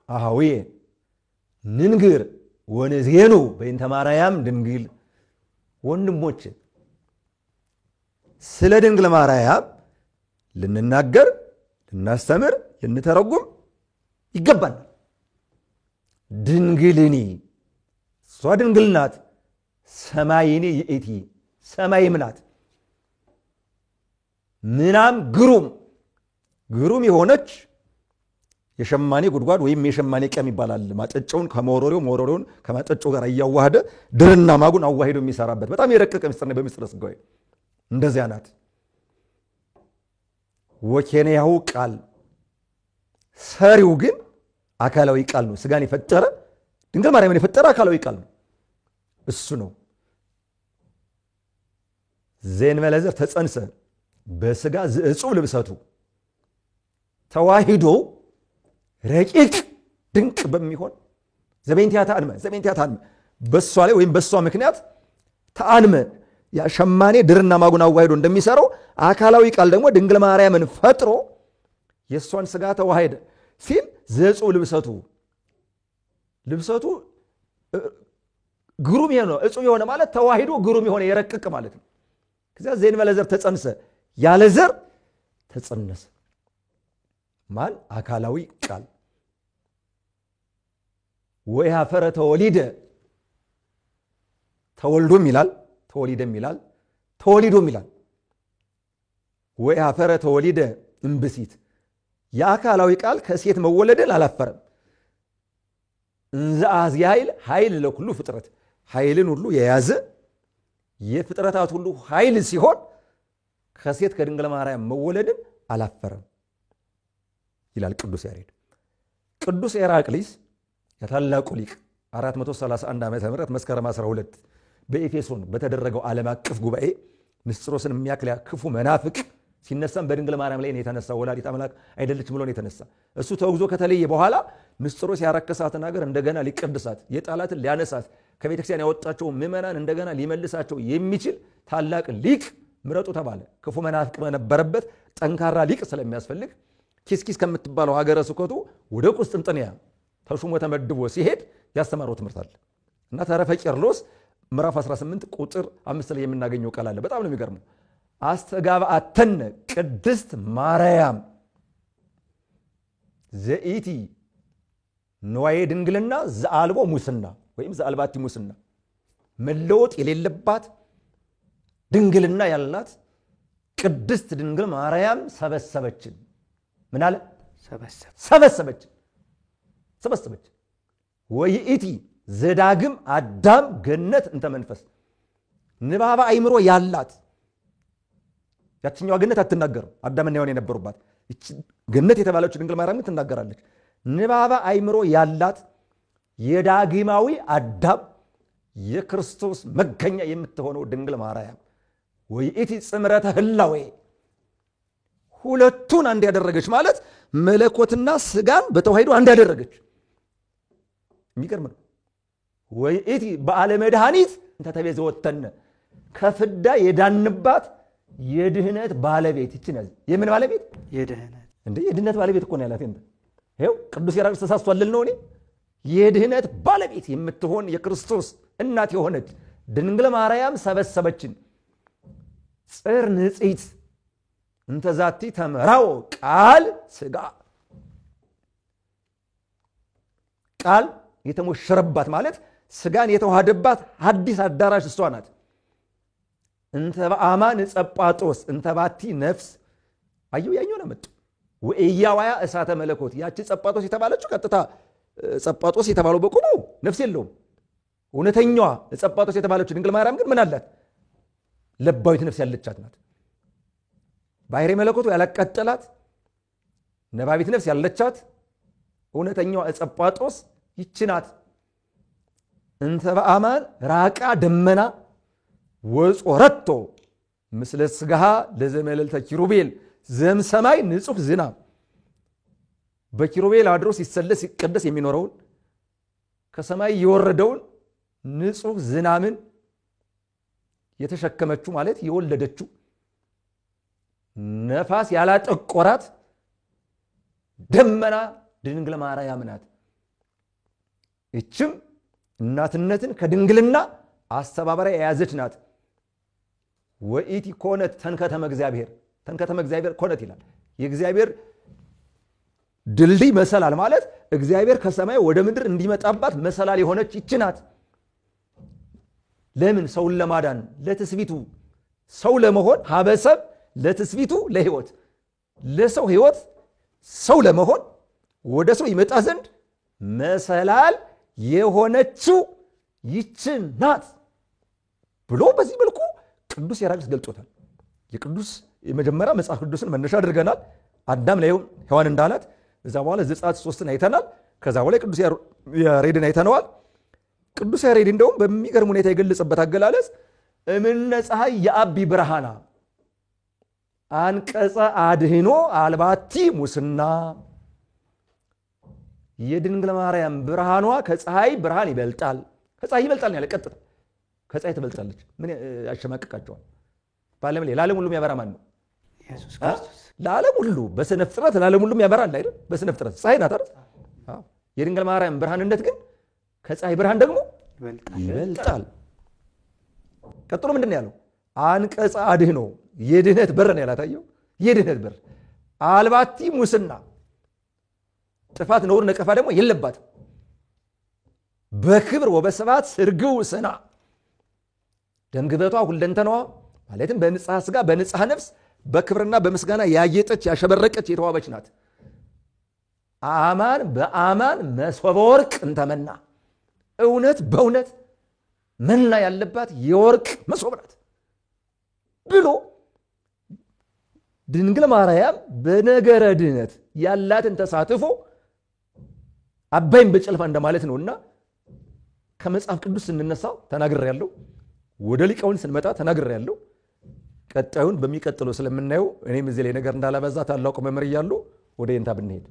B: አሃዊየ ንንግር ወነዜኑ በእንተ ማርያም ድንግል። ወንድሞች ስለ ድንግል ማርያም ልንናገር ልናስተምር ልንተረጉም ይገባል። ድንግልኒ እሷ ድንግል ናት። ሰማይኒ ይእቲ ሰማይም ናት። ምናም ግሩም የሆነች የሸማኔ ጉድጓድ ወይም የሸማኔ ቀም ይባላል። ማጠጫውን ከመወረሪውን ከማጠጫው ጋር እያዋሃደ ድርና ማጉን አዋሂዶ የሚሰራበት በጣም የረቀቀ ምስጢር ነው። በምስጢረ ሥጋዌ እንደዚያ ናት። ወኬንያሁ ቃል ሰሪው ግን አካላዊ ቃል ነው። ስጋን የፈጠረ ድንግል ማርያምን የፈጠረ አካላዊ ቃል ነው። እሱ ነው። ዘእንበለ ዘር ተጸንሰ በስጋ ዘእጹብ ልብሰቱ ተዋሂዶ ረቂቅ ድንቅ በሚሆን ዘቤንቲያ ተአንመ በሷ ላይ ወይም በሷ ምክንያት ተአንመ ያ ሸማኔ ድርና ማጉን አዋሂዶ እንደሚሰራው አካላዊ ቃል ደግሞ ድንግል ማርያምን ፈጥሮ የሷን ስጋ ተዋሂደ ሲል ዘእጹብ ልብሰቱ ግሩም የሆነ እጹብ የሆነ ማለት ተዋሂዶ ግሩም የሆነ የረቅቅ ማለት ነው። ከዚያ ዘእንበለ ዘር ተጸንሰ ያለ ዘር ተጸነሰ ማን አካላዊ ቃል ወያፈረ ተወሊደ ተወልዶም ይላል ተወሊደም ይላል ተወሊዶም ይላል። ወያፈረ ተወሊደ እምብሲት የአካላዊ ቃል ከሴት መወለድን አላፈረም። እንዘ አዝየ ኃይል ለኩሉ ፍጥረት ኃይልን ሁሉ የያዘ የፍጥረታት ሁሉ ኃይል ሲሆን ከሴት ከድንግል ማርያም መወለድን አላፈረም ይላል ቅዱስ ያሬድ። ቅዱስ ኤራቅሊስ የታላቁ ሊቅ 431 ዓመተ ምህረት መስከረም 12 በኤፌሶን በተደረገው ዓለም አቀፍ ጉባኤ ንስጥሮስን የሚያክል ክፉ መናፍቅ ሲነሳም በድንግል ማርያም ላይ ነው የተነሳ። ወላዲተ አምላክ አይደለችም ብሎ ነው የተነሳ። እሱ ተወግዞ ከተለየ በኋላ ንስጥሮስ ያረከሳትን ሀገር እንደገና ሊቀድሳት የጣላትን ሊያነሳት ከቤተክርስቲያን ያወጣቸው ምዕመናን እንደገና ሊመልሳቸው የሚችል ታላቅ ሊቅ ምረጡ ተባለ። ክፉ መናፍቅ በነበረበት ጠንካራ ሊቅ ስለሚያስፈልግ ኪስኪስ ከምትባለው ሀገረ ስብከቱ ወደ ቁስጥንጥንያ ተሹሞ ተመድቦ ሲሄድ ያስተማረው ትምህርት አለ እና ተረፈ ቄርሎስ ምዕራፍ 18 ቁጥር 5 ላይ የምናገኘው ቃል አለ። በጣም ነው የሚገርመው። አስተጋብአተነ ቅድስት ማርያም ዘኢቲ ንዋየ ድንግልና ዘአልቦ ሙስና ወይም ዘአልባቲ ሙስና መለወጥ የሌለባት ድንግልና ያላት ቅድስት ድንግል ማርያም ሰበሰበችን። ምን አለ? ሰበሰበችን። ወይኢቲ ዘዳግም አዳም ገነት እንተ መንፈስ ንባባ አይምሮ ያላት ያችኛዋ ገነት አትናገርም። አዳምና ሔዋን የነበሩባት ገነት የተባለችው ድንግል ማርያም ትናገራለች። ንባባ አይምሮ ያላት የዳግማዊ አዳም የክርስቶስ መገኛ የምትሆነው ድንግል ማርያም ወይኢቲ ጽምረተ ህላዌ ሁለቱን አንድ ያደረገች ማለት መለኮትና ስጋን በተዋሂዶ አንድ ያደረገች የሚገርም ነው። ወይኢቲ በዓለ መድኃኒት እንተ ተቤዘወተነ ከፍዳ የዳንባት የድህነት ባለቤት ይችላል። የምን ባለቤት? የድህነት እንዴ የድህነት ባለቤት እኮ ነው ያላት። እንዴ ይሄው ቅዱስ ያሬድ ተሳስቷል ነው። እኔ የድህነት ባለቤት የምትሆን የክርስቶስ እናት የሆነች ድንግል ማርያም ሰበሰበችን። ጽር ንጽሕት እንተ ዛቲ ተመራው ቃል ስጋ ቃል የተሞሸረባት ማለት ስጋን የተዋሃደባት አዲስ አዳራሽ እሷ ናት። እንተ በአማን ጸጳጦስ እንተ ባቲ ነፍስ አየው ያኛው ነው መጣ ወእያዋያ እሳተ መለኮት ያቺ ጸጳጦስ የተባለችው ቀጥታ ጸጳጦስ የተባለው በቁሙ ነፍስ የለውም። እውነተኛዋ ጸጳጦስ የተባለችው ድንግል ማርያም ግን ምን አላት? ለባዊት ነፍስ ያለቻት ናት። ባሕርይ መለኮቱ ያላቃጠላት ነባቢት ነፍስ ያለቻት እውነተኛዋ ጸጳጦስ ይቺ ናት። እንተ በአማን ራቃ ደመና ወጾረቶ ምስለ ስጋሃ ለዘመለልተ ኪሩቤል ዘም ሰማይ ንጹህ ዝናብ በኪሩቤል አድሮ ሲሰለስ ሲቀደስ የሚኖረውን ከሰማይ የወረደውን ንጹህ ዝናምን የተሸከመችው ማለት የወለደችው ነፋስ ያላጠቆራት ደመና ድንግል ማርያም ናት። እችም እናትነትን ከድንግልና አስተባባሪ የያዘች ናት። ወኢቲ ኮነት ተንከተመ እግዚአብሔር ኮነት ይላል። የእግዚአብሔር ድልድይ መሰላል ማለት እግዚአብሔር ከሰማይ ወደ ምድር እንዲመጣባት መሰላል የሆነች ይች ናት። ለምን? ሰውን ለማዳን ለትስቢቱ ሰው ለመሆን ሀበሰብ ለትስቢቱ ለህይወት ለሰው ህይወት ሰው ለመሆን ወደ ሰው ይመጣ ዘንድ መሰላል የሆነችው ይች ናት ብሎ በዚህ መልኩ ቅዱስ ያሬድ ገልጦታል። የቅዱስ የመጀመሪያ መጽሐፍ ቅዱስን መነሻ አድርገናል። አዳም ለሔዋን እንዳላት እዛ በኋላ ዘጸአት 3ን አይተናል። ከዛ በኋላ ቅዱስ ያሬድን አይተነዋል። ቅዱስ ያሬድ እንደውም በሚገርም ሁኔታ የገለጸበት አገላለጽ እምነ ፀሐይ የአቢ ብርሃና አንቀጸ አድህኖ አልባቲ ሙስና፣ የድንግል ማርያም ብርሃኗ ከፀሐይ ብርሃን ይበልጣል። ከፀሐይ ይበልጣል ያለ ቀጥታ ከፀሐይ ትበልጣለች። ምን ያሸማቅቃቸዋል? በዓለም ላይ ለዓለም ሁሉ የሚያበራ ማን ነው?
C: ኢየሱስ ክርስቶስ።
B: ለዓለም ሁሉ በስነ ፍጥረት ለዓለም ሁሉ የሚያበራል አይደል? በስነ ፍጥረት ፀሐይ ናት አይደል? የድንግል ማርያም ብርሃንነት ግን ከፀሐይ ብርሃን ደግሞ ይበልጣል። ቀጥሎ ምንድን ነው ያለው? አንቀጸ አድህኖ የድህነት በር ነው ያላታየው። የድህነት በር አልባቲ ሙስና፣ ጥፋት ነውር ነቀፋ ደግሞ የለባትም። በክብር ወበስብሐት ስርግው ስና፣ ደምግበቷ ሁለንተናዋ ማለትም በንጽሐ ሥጋ በንጽሐ ነፍስ በክብርና በምስጋና ያጌጠች ያሸበረቀች የተዋበች ናት። አማን በአማን መሶበ ወርቅ እንተመና፣ እውነት በእውነት መና ያለባት የወርቅ መሶብ ናት ብሎ ድንግል ማርያም በነገረ ድህነት ያላትን ተሳትፎ አባይን በጭልፋ እንደማለት ነውና ከመጽሐፍ ቅዱስ ስንነሳው ተናግሬያለሁ። ወደ ሊቃውን ስንመጣ ተናግሬያለሁ። ቀጣዩን በሚቀጥለው ስለምናየው እኔም እዚህ ላይ ነገር እንዳላበዛ ታላቁ መምህር እያሉ ወደ የንታ ብንሄድ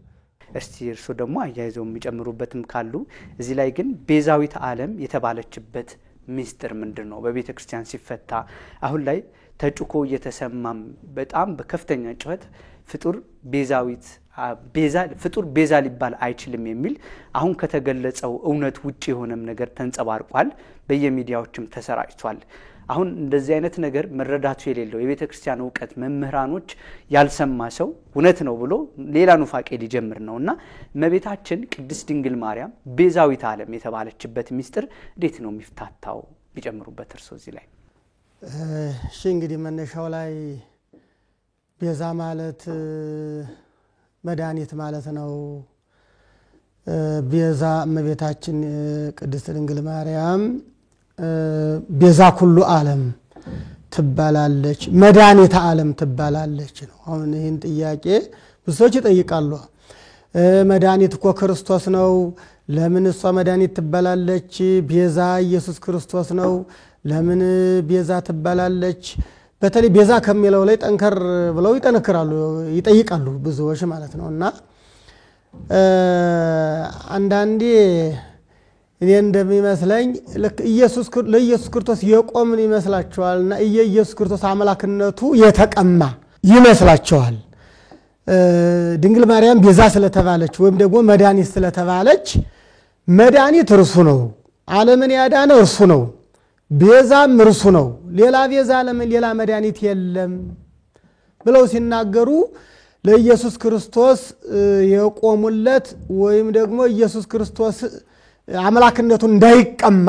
C: እስቲ እርሱ ደግሞ አያይዘው የሚጨምሩበትም ካሉ እዚህ ላይ ግን ቤዛዊት ዓለም የተባለችበት ሚስጥር ምንድን ነው? በቤተ ክርስቲያን ሲፈታ አሁን ላይ ተጭኮ እየተሰማም በጣም በከፍተኛ ጩኸት ፍጡር ቤዛ ሊባል አይችልም የሚል አሁን ከተገለጸው እውነት ውጪ የሆነም ነገር ተንጸባርቋል፣ በየሚዲያዎችም ተሰራጭቷል። አሁን እንደዚህ አይነት ነገር መረዳቱ የሌለው የቤተ ክርስቲያን ዕውቀት መምህራኖች ያልሰማ ሰው እውነት ነው ብሎ ሌላ ኑፋቄ ሊጀምር ነውና እመቤታችን ቅድስት ድንግል ማርያም ቤዛዊት ዓለም የተባለችበት ሚስጥር እንዴት ነው የሚፍታታው? ቢጨምሩበት እርሶ እዚህ ላይ።
A: እሺ እንግዲህ መነሻው ላይ ቤዛ ማለት መድኃኒት ማለት ነው። ቤዛ እመቤታችን ቅድስት ድንግል ማርያም ቤዛ ኩሉ ዓለም ትባላለች፣ መድኃኒተ ዓለም ትባላለች ነው። አሁን ይህን ጥያቄ ብዙ ሰዎች ይጠይቃሉ። መድኃኒት እኮ ክርስቶስ ነው፣ ለምን እሷ መድኃኒት ትባላለች? ቤዛ ኢየሱስ ክርስቶስ ነው፣ ለምን ቤዛ ትባላለች? በተለይ ቤዛ ከሚለው ላይ ጠንከር ብለው ይጠነክራሉ፣ ይጠይቃሉ ብዙዎች ማለት ነው። እና አንዳንዴ እኔ እንደሚመስለኝ ለኢየሱስ ክርስቶስ የቆምን ይመስላቸዋልና ኢየሱስ ክርስቶስ አምላክነቱ የተቀማ ይመስላቸዋል። ድንግል ማርያም ቤዛ ስለተባለች ወይም ደግሞ መድኃኒት ስለተባለች መድኃኒት እርሱ ነው፣ ዓለምን ያዳነ እርሱ ነው፣ ቤዛም እርሱ ነው፣ ሌላ ቤዛ ለምን ሌላ መድኃኒት የለም ብለው ሲናገሩ ለኢየሱስ ክርስቶስ የቆሙለት ወይም ደግሞ ኢየሱስ ክርስቶስ አምላክነቱ እንዳይቀማ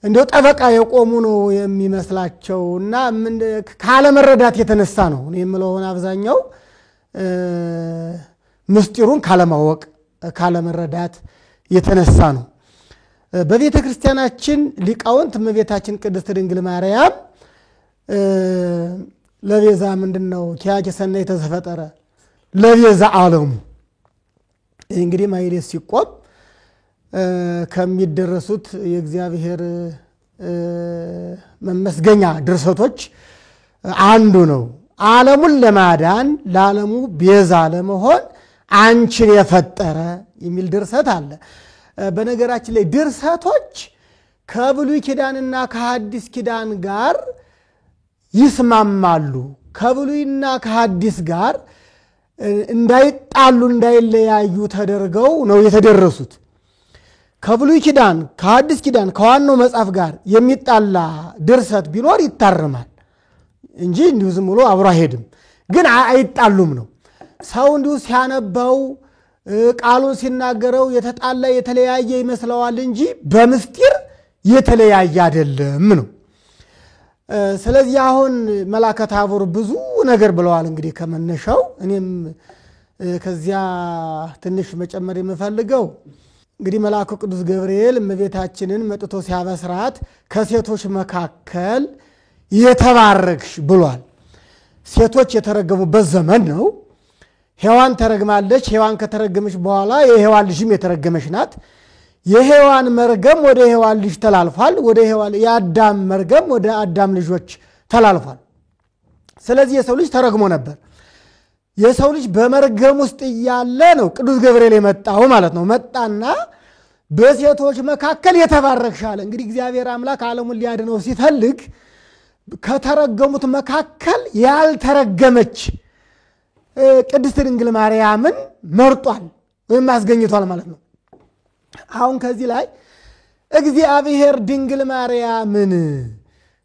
A: እንደው ጠበቃ የቆሙ ነው የሚመስላቸውና ካለ መረዳት የተነሳ ነው የምለውን አብዛኛው ምስጢሩን ካለማወቅ ካለ መረዳት የተነሳ ነው። በቤተ ክርስቲያናችን ሊቃውንት እመቤታችን ቅድስት ድንግል ማርያም ለቤዛ ምንድነው ኪያቄ ሰናይ ተዘፈጠረ ለቤዛ ዓለሙ እንግዲህ ማይሌስ ሲቆም ከሚደረሱት የእግዚአብሔር መመስገኛ ድርሰቶች አንዱ ነው። ዓለሙን ለማዳን ለዓለሙ ቤዛ ለመሆን አንቺን የፈጠረ የሚል ድርሰት አለ። በነገራችን ላይ ድርሰቶች ከብሉይ ኪዳንና ከሐዲስ ኪዳን ጋር ይስማማሉ። ከብሉይና ከሐዲስ ጋር እንዳይጣሉ እንዳይለያዩ ተደርገው ነው የተደረሱት። ከብሉይ ኪዳን ከሐዲስ ኪዳን ከዋናው መጽሐፍ ጋር የሚጣላ ድርሰት ቢኖር ይታረማል እንጂ እንዲሁ ዝም ብሎ አብሮ አይሄድም። ግን አይጣሉም ነው። ሰው እንዲሁ ሲያነባው ቃሉን ሲናገረው የተጣላ የተለያየ ይመስለዋል እንጂ በምስጢር የተለያየ አይደለም ነው። ስለዚህ አሁን መላከ ታቦር ብዙ ነገር ብለዋል። እንግዲህ ከመነሻው እኔም ከዚያ ትንሽ መጨመር የምፈልገው እንግዲህ መልአኩ ቅዱስ ገብርኤል እመቤታችንን መጥቶ ሲያበስራት ከሴቶች መካከል የተባረክሽ ብሏል። ሴቶች የተረገሙበት ዘመን ነው። ሔዋን ተረግማለች። ሔዋን ከተረገመች በኋላ የሔዋን ልጅም የተረገመች ናት። የሔዋን መርገም ወደ ሔዋን ልጅ ተላልፏል። ወደ ሔዋን የአዳም መርገም ወደ አዳም ልጆች ተላልፏል። ስለዚህ የሰው ልጅ ተረግሞ ነበር። የሰው ልጅ በመርገም ውስጥ እያለ ነው ቅዱስ ገብርኤል የመጣው ማለት ነው። መጣና በሴቶች መካከል የተባረክሽ አለ። እንግዲህ እግዚአብሔር አምላክ ዓለሙን ሊያድነው ሲፈልግ ከተረገሙት መካከል ያልተረገመች ቅድስት ድንግል ማርያምን መርጧል ወይም አስገኝቷል ማለት ነው። አሁን ከዚህ ላይ እግዚአብሔር ድንግል ማርያምን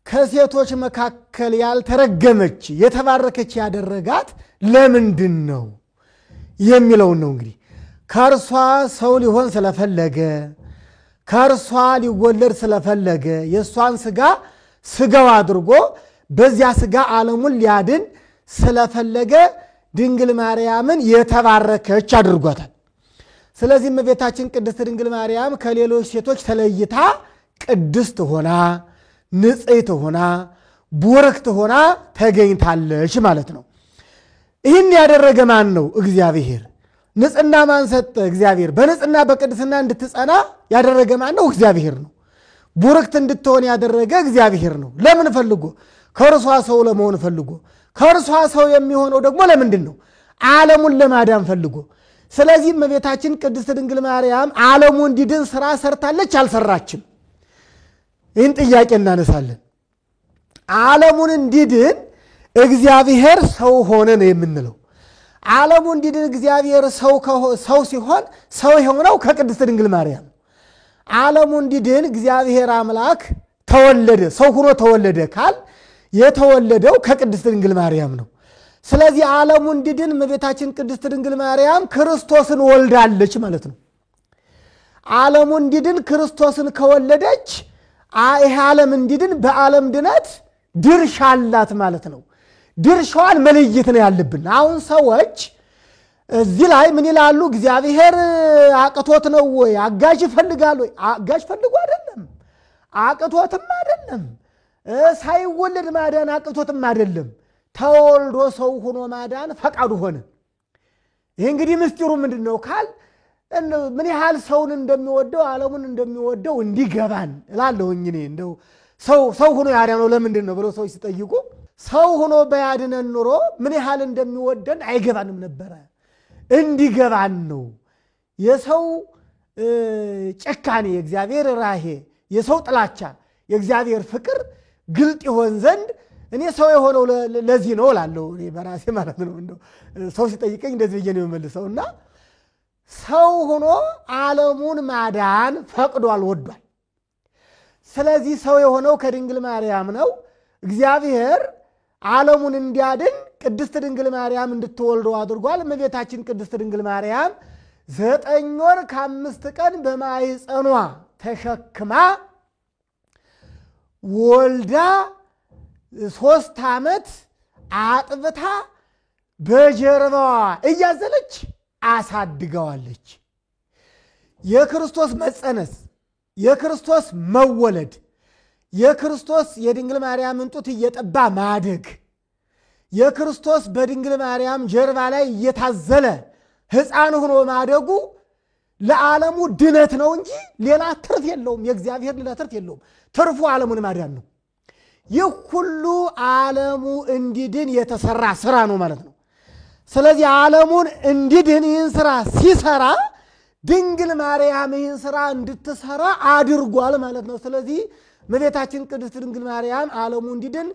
A: ከሴቶች መካከል ያልተረገመች የተባረከች ያደረጋት ለምንድን ነው የሚለውን ነው። እንግዲህ ከእርሷ ሰው ሊሆን ስለፈለገ፣ ከእርሷ ሊወለድ ስለፈለገ የእሷን ስጋው አድርጎ በዚያ ስጋ ዓለሙን ሊያድን ስለፈለገ ድንግል ማርያምን የተባረከች አድርጓታል። ስለዚህ እመቤታችን ቅድስት ድንግል ማርያም ከሌሎች ሴቶች ተለይታ ቅድስት ሆና ንጽሕት ሆና ቡርክት ሆና ተገኝታለች ማለት ነው። ይህን ያደረገ ማን ነው? እግዚአብሔር። ንጽሕና ማን ሰጠ? እግዚአብሔር። በንጽሕና በቅድስና እንድትጸና ያደረገ ማን ነው? እግዚአብሔር ነው። ቡርክት እንድትሆን ያደረገ እግዚአብሔር ነው። ለምን ፈልጎ? ከእርሷ ሰው ለመሆን ፈልጎ። ከእርሷ ሰው የሚሆነው ደግሞ ለምንድን ነው? ዓለሙን ለማዳን ፈልጎ። ስለዚህ እመቤታችን ቅድስት ድንግል ማርያም ዓለሙ እንዲድን ስራ ሰርታለች አልሰራችም? ይህን ጥያቄ እናነሳለን። ዓለሙን እንዲድን እግዚአብሔር ሰው ሆነ ነው የምንለው። ዓለሙ እንዲድን እግዚአብሔር ሰው ሲሆን ሰው የሆነው ከቅድስት ድንግል ማርያም። ዓለሙ እንዲድን እግዚአብሔር አምላክ ተወለደ፣ ሰው ሆኖ ተወለደ ካል የተወለደው ከቅድስት ድንግል ማርያም ነው። ስለዚህ ዓለሙ እንዲድን እመቤታችን ቅድስት ድንግል ማርያም ክርስቶስን ወልዳለች ማለት ነው። ዓለሙ እንዲድን ክርስቶስን ከወለደች ይህ ዓለም እንዲድን በዓለም ድነት ድርሻ አላት ማለት ነው። ድርሻዋን መለየት ነው ያለብን። አሁን ሰዎች እዚህ ላይ ምን ይላሉ? እግዚአብሔር አቅቶት ነው ወይ? አጋዥ ይፈልጋል ወይ? አጋዥ ፈልጎ አይደለም፣ አቅቶትም አይደለም። ሳይወለድ ማዳን አቅቶትም አይደለም። ተወልዶ ሰው ሆኖ ማዳን ፈቃዱ ሆነ። ይህ እንግዲህ ምስጢሩ ምንድን ነው ካል ምን ያህል ሰውን እንደሚወደው ዓለሙን እንደሚወደው እንዲገባን እላለሁኝ። እኔ እንደው ሰው ሆኖ ያዳነው ለምንድን ነው ብለው ሰዎች ሲጠይቁ ሰው ሆኖ በያድነን ኑሮ ምን ያህል እንደሚወደን አይገባንም ነበረ። እንዲገባን ነው። የሰው ጭካኔ፣ የእግዚአብሔር ራሄ፣ የሰው ጥላቻ፣ የእግዚአብሔር ፍቅር ግልጥ ይሆን ዘንድ እኔ ሰው የሆነው ለዚህ ነው እላለሁ። እኔ በራሴ ማለት ነው። እንደው ሰው ሲጠይቀኝ እንደዚህ ብዬ ነው የምመልሰው። እና ሰው ሆኖ ዓለሙን ማዳን ፈቅዷል፣ ወዷል። ስለዚህ ሰው የሆነው ከድንግል ማርያም ነው። እግዚአብሔር ዓለሙን እንዲያድን ቅድስት ድንግል ማርያም እንድትወልደው አድርጓል። እመቤታችን ቅድስት ድንግል ማርያም 9 ወር ከ5 ቀን በማኅፀኗ ተሸክማ ወልዳ 3 ዓመት አጥብታ በጀርባዋ እያዘለች አሳድገዋለች። የክርስቶስ መጸነስ፣ የክርስቶስ መወለድ፣ የክርስቶስ የድንግል ማርያምን ጡት እየጠባ ማደግ፣ የክርስቶስ በድንግል ማርያም ጀርባ ላይ እየታዘለ ሕፃን ሆኖ ማደጉ ለዓለሙ ድነት ነው እንጂ ሌላ ትርፍ የለውም። የእግዚአብሔር ሌላ ትርፍ የለውም። ትርፉ ዓለሙን ማዳን ነው። ይህ ሁሉ ዓለሙ እንዲድን የተሰራ ስራ ነው ማለት ነው። ስለዚህ ዓለሙን እንዲድን ይህን ስራ ሲሰራ ድንግል ማርያም ይህን ስራ እንድትሰራ አድርጓል ማለት ነው። ስለዚህ እመቤታችን ቅድስት ድንግል ማርያም ዓለሙ እንዲድን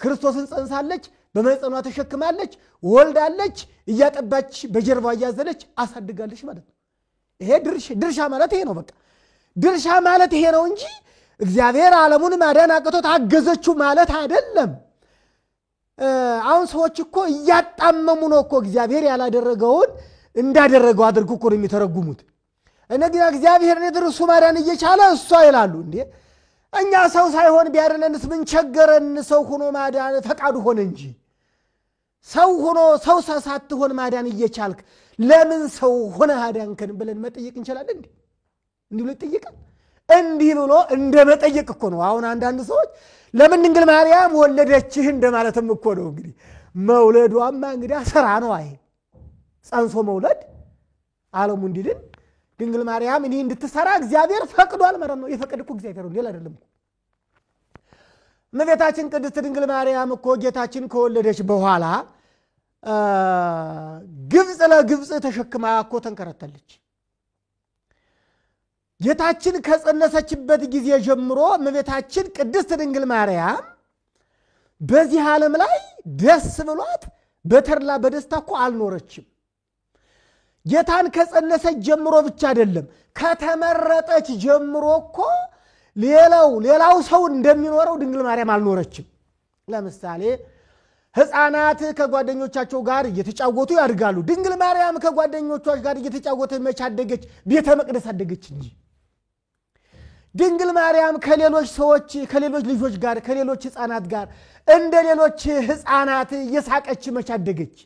A: ክርስቶስን ጸንሳለች፣ በማኅፀኗ ተሸክማለች፣ ወልዳለች፣ እያጠባች በጀርባ እያዘለች አሳድጋለች ማለት ነው። ይሄ ድርሻ ማለት ይሄ ነው። በቃ ድርሻ ማለት ይሄ ነው እንጂ እግዚአብሔር ዓለሙን ማዳን አቅቶት አገዘችው ማለት አይደለም። አሁን ሰዎች እኮ እያጣመሙ ነው እኮ እግዚአብሔር ያላደረገውን እንዳደረገው አድርጎ እኮ ነው የሚተረጉሙት። እነዚህ እግዚአብሔር እሱ ማዳን እየቻለ እሷ ይላሉ። እንዴ እኛ ሰው ሳይሆን ቢያድነንስ ምን ቸገረን? ሰው ሆኖ ማዳን ፈቃዱ ሆነ እንጂ ሰው ሳትሆን ማዳን እየቻልክ ለምን ሰው ሆነ አዳንከን ብለን መጠየቅ እንችላለን እንዴ? እንዲህ ብሎ ይጠይቃል። እንዲህ ብሎ እንደመጠየቅ እኮ ነው። አሁን አንዳንድ ሰዎች ለምን ድንግል ማርያም ወለደችህ እንደማለትም እኮ ነው። እንግዲህ መውለዷማ እንግዲህ ስራ ነው። አይ ጸንሶ መውለድ ዓለሙ እንዲድን ድንግል ማርያም እኔ እንድትሰራ እግዚአብሔር ፈቅዷል ማለት ነው። የፈቀደ እኮ እግዚአብሔር ነው፣ ሌላ አይደለም እኮ። እመቤታችን ቅድስት ድንግል ማርያም እኮ ጌታችን ከወለደች በኋላ ግብፅ ለግብፅ ተሸክማ እኮ ተንከራተለች። ጌታችን ከጸነሰችበት ጊዜ ጀምሮ እመቤታችን ቅድስት ድንግል ማርያም በዚህ ዓለም ላይ ደስ ብሏት በተድላ በደስታ እኮ አልኖረችም። ጌታን ከጸነሰች ጀምሮ ብቻ አይደለም ከተመረጠች ጀምሮ እኮ ሌላው ሰው እንደሚኖረው ድንግል ማርያም አልኖረችም። ለምሳሌ ሕፃናት ከጓደኞቻቸው ጋር እየተጫወቱ ያድጋሉ። ድንግል ማርያም ከጓደኞቿ ጋር እየተጫወተች መች አደገች? ቤተ መቅደስ አደገች እንጂ። ድንግል ማርያም ከሌሎች ልጆች ጋር ከሌሎች ሕፃናት ጋር እንደ ሌሎች ሕፃናት እየሳቀች መች አደገች?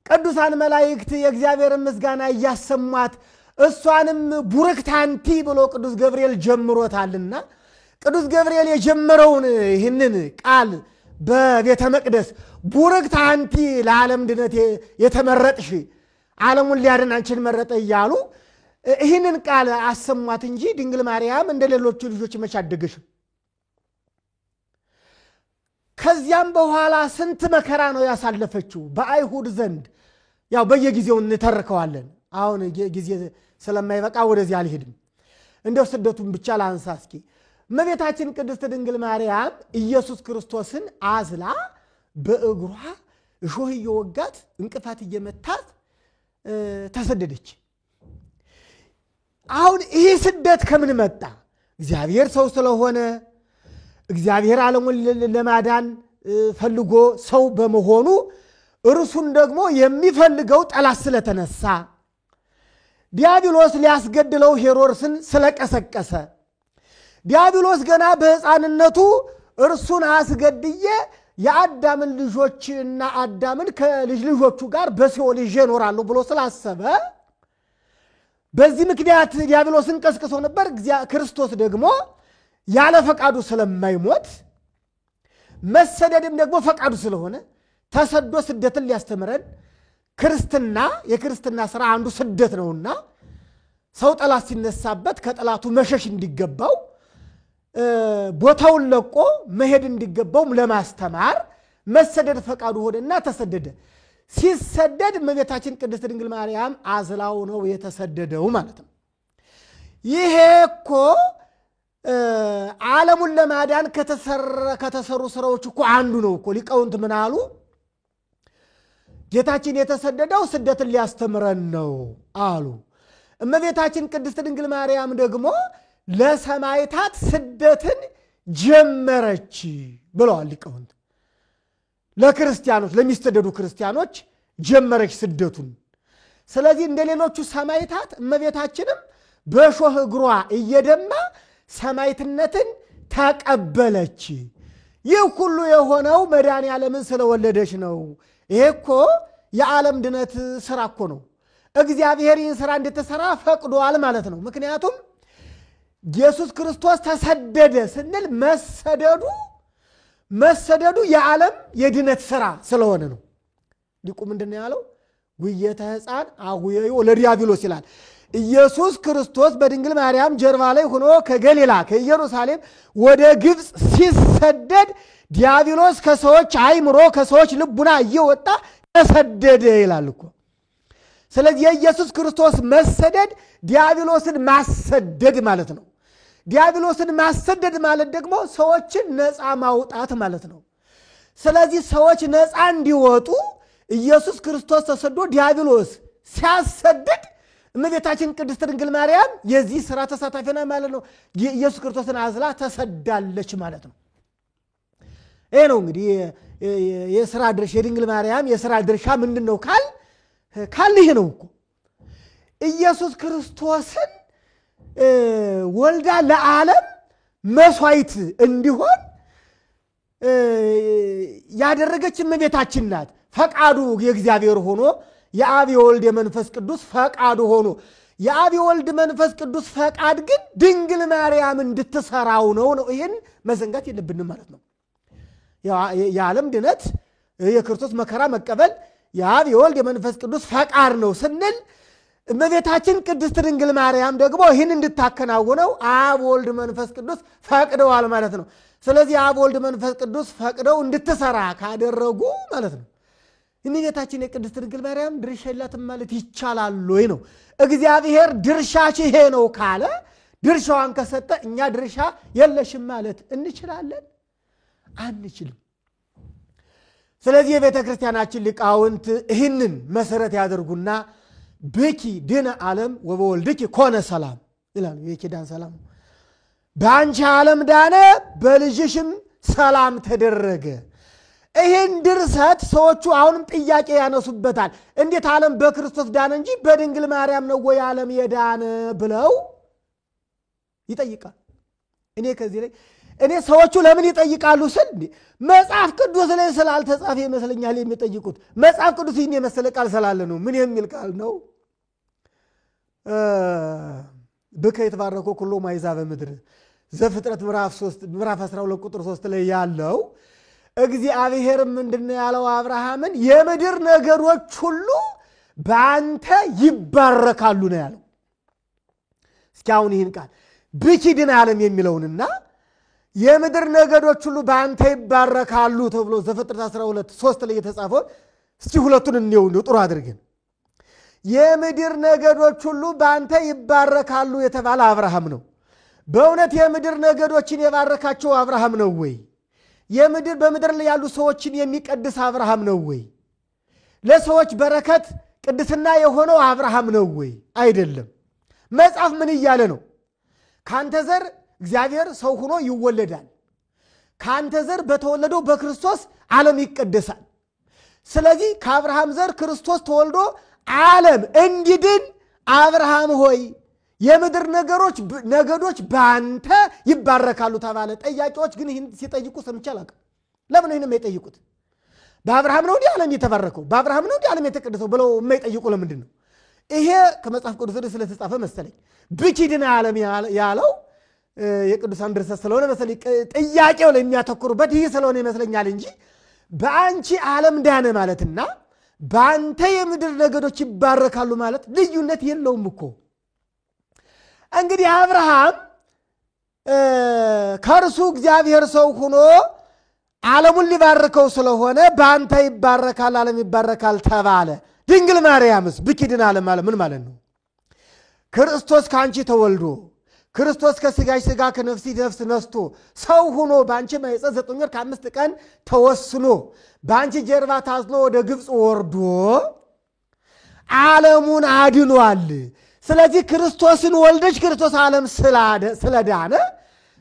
A: ቅዱሳን መላእክት የእግዚአብሔርን ምስጋና እያሰሟት እሷንም ቡርክት አንቲ ብሎ ቅዱስ ገብርኤል ጀምሮታልና ቅዱስ ገብርኤል የጀመረውን ይህንን ቃል በቤተ መቅደስ ቡርክት አንቲ ለዓለም ድነት የተመረጥሽ ዓለሙን ሊያድን አንቺን መረጠ እያሉ ይህንን ቃል አሰሟት እንጂ ድንግል ማርያም እንደ ሌሎቹ ልጆች መች አደገች? ከዚያም በኋላ ስንት መከራ ነው ያሳለፈችው በአይሁድ ዘንድ። ያው በየጊዜው እንተርከዋለን። አሁን ጊዜ ስለማይበቃ ወደዚህ አልሄድም። እንደው ስደቱን ብቻ ላንሳ እስኪ። እመቤታችን ቅድስት ድንግል ማርያም ኢየሱስ ክርስቶስን አዝላ በእግሯ እሾህ እየወጋት እንቅፋት እየመታት ተሰደደች። አሁን ይህ ስደት ከምን መጣ? እግዚአብሔር ሰው ስለሆነ እግዚአብሔር ዓለሙን ለማዳን ፈልጎ ሰው በመሆኑ እርሱን ደግሞ የሚፈልገው ጠላት ስለተነሳ ዲያብሎስ ሊያስገድለው ሄሮድስን ስለቀሰቀሰ ዲያብሎስ ገና በሕፃንነቱ እርሱን አስገድዬ የአዳምን ልጆችና አዳምን ከልጅ ልጆቹ ጋር በሲኦል ይዤ እኖራለሁ ብሎ ስላሰበ በዚህ ምክንያት ዲያብሎስን ቀስቅሶ ነበር። ክርስቶስ ደግሞ ያለ ፈቃዱ ስለማይሞት መሰደድም ደግሞ ፈቃዱ ስለሆነ ተሰዶ ስደትን ሊያስተምረን የክርስትና ሥራ አንዱ ስደት ነውና ሰው ጠላት ሲነሳበት ከጠላቱ መሸሽ እንዲገባው ቦታውን ለቆ መሄድ እንዲገባው ለማስተማር መሰደድ ፈቃዱ ሆነና ተሰደደ። ሲሰደድ እመቤታችን ቅድስት ድንግል ማርያም አዝላው ነው የተሰደደው ማለት ነው። ይሄ እኮ ዓለሙን ለማዳን ከተሰሩ ስራዎች እኮ አንዱ ነው እኮ። ሊቃውንት ምን አሉ? ጌታችን የተሰደደው ስደትን ሊያስተምረን ነው አሉ። እመቤታችን ቅድስት ድንግል ማርያም ደግሞ ለሰማዕታት ስደትን ጀመረች ብለዋል ሊቃውንት። ለክርስቲያኖች ለሚሰደዱ ክርስቲያኖች ጀመረች ስደቱን። ስለዚህ እንደሌሎቹ ሰማዕታት እመቤታችንም በእሾህ እግሯ እየደማ ሰማዕትነትን ተቀበለች። ይህ ሁሉ የሆነው መድኃኔዓለምን ስለወለደች ነው። ይሄ እኮ የዓለም ድነት ሥራ እኮ ነው። እግዚአብሔር ይህን ሥራ እንድትሠራ ፈቅዷል ማለት ነው። ምክንያቱም ኢየሱስ ክርስቶስ ተሰደደ ስንል መሰደዱ የዓለም የድነት ሥራ ስለሆነ ነው። ሊቁ ምንድን ነው ያለው? ጉየተ ሕፃን አጉየዮ ለዲያብሎስ ይላል። ኢየሱስ ክርስቶስ በድንግል ማርያም ጀርባ ላይ ሆኖ ከገሊላ ከኢየሩሳሌም ወደ ግብፅ ሲሰደድ ዲያብሎስ ከሰዎች አይምሮ ከሰዎች ልቡና እየወጣ ተሰደደ ይላል እኮ። ስለዚህ የኢየሱስ ክርስቶስ መሰደድ ዲያብሎስን ማሰደድ ማለት ነው። ዲያብሎስን ማሰደድ ማለት ደግሞ ሰዎችን ነፃ ማውጣት ማለት ነው። ስለዚህ ሰዎች ነፃ እንዲወጡ ኢየሱስ ክርስቶስ ተሰዶ ዲያብሎስ ሲያሰድድ እመቤታችን ቅድስት ድንግል ማርያም የዚህ ሥራ ተሳታፊ ናት ማለት ነው። ኢየሱስ ክርስቶስን አዝላ ተሰዳለች ማለት ነው። ይሄ ነው እንግዲህ የሥራ ድርሻ የድንግል ማርያም የሥራ ድርሻ ምንድን ነው ካል ይሄ ነው እኮ ኢየሱስ ክርስቶስን ወልዳ ለዓለም መስዋዕት እንዲሆን ያደረገች እመቤታችን ናት። ፈቃዱ የእግዚአብሔር ሆኖ የአብ የወልድ የመንፈስ ቅዱስ ፈቃዱ ሆኖ የአብ የወልድ መንፈስ ቅዱስ ፈቃድ ግን ድንግል ማርያም እንድትሰራው ነው። ይህን መዘንጋት የለብንም ማለት ነው። የዓለም ድነት የክርስቶስ መከራ መቀበል የአብ የወልድ የመንፈስ ቅዱስ ፈቃድ ነው ስንል እመቤታችን ቅድስት ድንግል ማርያም ደግሞ ይህን እንድታከናውነው አብ ወልድ መንፈስ ቅዱስ ፈቅደዋል ማለት ነው። ስለዚህ አብ ወልድ መንፈስ ቅዱስ ፈቅደው እንድትሰራ ካደረጉ ማለት ነው እመቤታችን የቅድስት ድንግል ማርያም ድርሻ የላትም ማለት ይቻላል ወይ ነው? እግዚአብሔር ድርሻሽ ይሄ ነው ካለ ድርሻዋን ከሰጠ እኛ ድርሻ የለሽም ማለት እንችላለን? አንችልም። ስለዚህ የቤተ ክርስቲያናችን ሊቃውንት ይህንን መሰረት ያደርጉና ብኪ ድነ ዓለም ወበወልድኪ ኮነ ሰላም ይላሉ። የኪዳን ሰላም በአንቺ ዓለም ዳነ በልጅሽም ሰላም ተደረገ። ይህን ድርሰት ሰዎቹ አሁንም ጥያቄ ያነሱበታል። እንዴት ዓለም በክርስቶስ ዳነ እንጂ በድንግል ማርያም ነው ወይ ዓለም የዳነ ብለው ይጠይቃል። እኔ ሰዎቹ ለምን ይጠይቃሉ ስል መጽሐፍ ቅዱስ ላይ ስላልተጻፈ ይመስለኛል የሚጠይቁት። መጽሐፍ ቅዱስ ይህን የመሰለ ቃል ስላለ ነው። ምን የሚል ቃል ነው? ብከ የተባረኮ ኩሎሙ አሕዛበ ምድር ዘፍጥረት ምዕራፍ 12 ቁጥር 3 ላይ ያለው እግዚአብሔር ምንድነው ያለው? አብርሃምን የምድር ነገዶች ሁሉ በአንተ ይባረካሉ ነው ያለው። እስኪ አሁን ይህን ቃል ብኪ ድነ ዓለም የሚለውንና የምድር ነገዶች ሁሉ በአንተ ይባረካሉ ተብሎ ዘፍጥረት 12:3 ላይ የተጻፈውን እስቲ ሁለቱን እንየው ጥሩ አድርገን። የምድር ነገዶች ሁሉ በአንተ ይባረካሉ የተባለ አብርሃም ነው። በእውነት የምድር ነገዶችን የባረካቸው አብርሃም ነው ወይ? በምድር ላይ ያሉ ሰዎችን የሚቀድስ አብርሃም ነው ወይ? ለሰዎች በረከት ቅድስና የሆነው አብርሃም ነው ወይ? አይደለም። መጽሐፍ ምን እያለ ነው? ካንተ ዘር እግዚአብሔር ሰው ሆኖ ይወለዳል። ካንተ ዘር በተወለደው በክርስቶስ ዓለም ይቀደሳል። ስለዚህ ከአብርሃም ዘር ክርስቶስ ተወልዶ ዓለም እንዲድን አብርሃም ሆይ የምድር ነገዶች በአንተ ይባረካሉ ተባለ። ጠያቂዎች ግን ይህን ሲጠይቁ ሰምቼ አላውቅም። ለምን ነው ይህን የጠይቁት? በአብርሃም ነው እንዲህ ዓለም የተባረከው፣ በአብርሃም ነው እንዲህ ዓለም የተቀደሰው ብለው የማይጠይቁ ለምንድን ነው? ይሄ ከመጽሐፍ ቅዱስ ስለተጻፈ መሰለኝ። ብኪ ድነ ዓለም ያለው የቅዱሳን ድርሰት ስለሆነ መሰለኝ ጥያቄው ላይ የሚያተኩሩበት ይህ ስለሆነ ይመስለኛል እንጂ በአንቺ ዓለም ዳነ ማለትና በአንተ የምድር ነገዶች ይባረካሉ ማለት ልዩነት የለውም እኮ። እንግዲህ አብርሃም ከእርሱ እግዚአብሔር ሰው ሆኖ ዓለሙን ሊባርከው ስለሆነ በአንተ ይባረካል ዓለም ይባረካል ተባለ። ድንግል ማርያምስ ብኪ ድነ ዓለም ማለት ምን ማለት ነው? ክርስቶስ ከአንቺ ተወልዶ ክርስቶስ ከስጋሽ ስጋ ከነፍሲ ነፍስ ነስቶ ሰው ሆኖ በአንቺ ማኅፀን 9 ወር ከ5 ቀን ተወስኖ በአንቺ ጀርባ ታዝሎ ወደ ግብፅ ወርዶ ዓለሙን አድኗል። ስለዚህ ክርስቶስን ወልደሽ ክርስቶስ ዓለም ስለዳነ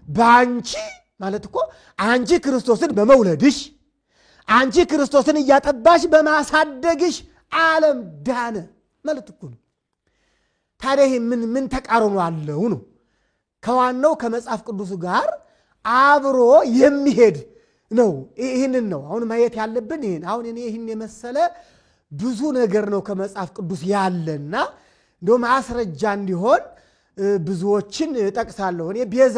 A: በአንቺ ማለት እኮ አንቺ ክርስቶስን በመውለድሽ አንቺ ክርስቶስን እያጠባሽ በማሳደግሽ ዓለም ዳነ ማለት እኮ ነው። ታዲያ ይሄ ምን ተቃርኖ አለው ነው? ከዋናው ከመጽሐፍ ቅዱስ ጋር አብሮ የሚሄድ ነው። ይህንን ነው አሁን ማየት ያለብን። አሁን ይህን የመሰለ ብዙ ነገር ነው ከመጽሐፍ ቅዱስ ያለና እንደው ማስረጃ እንዲሆን ብዙዎችን ጠቅሳለሁ። እኔ ቤዛ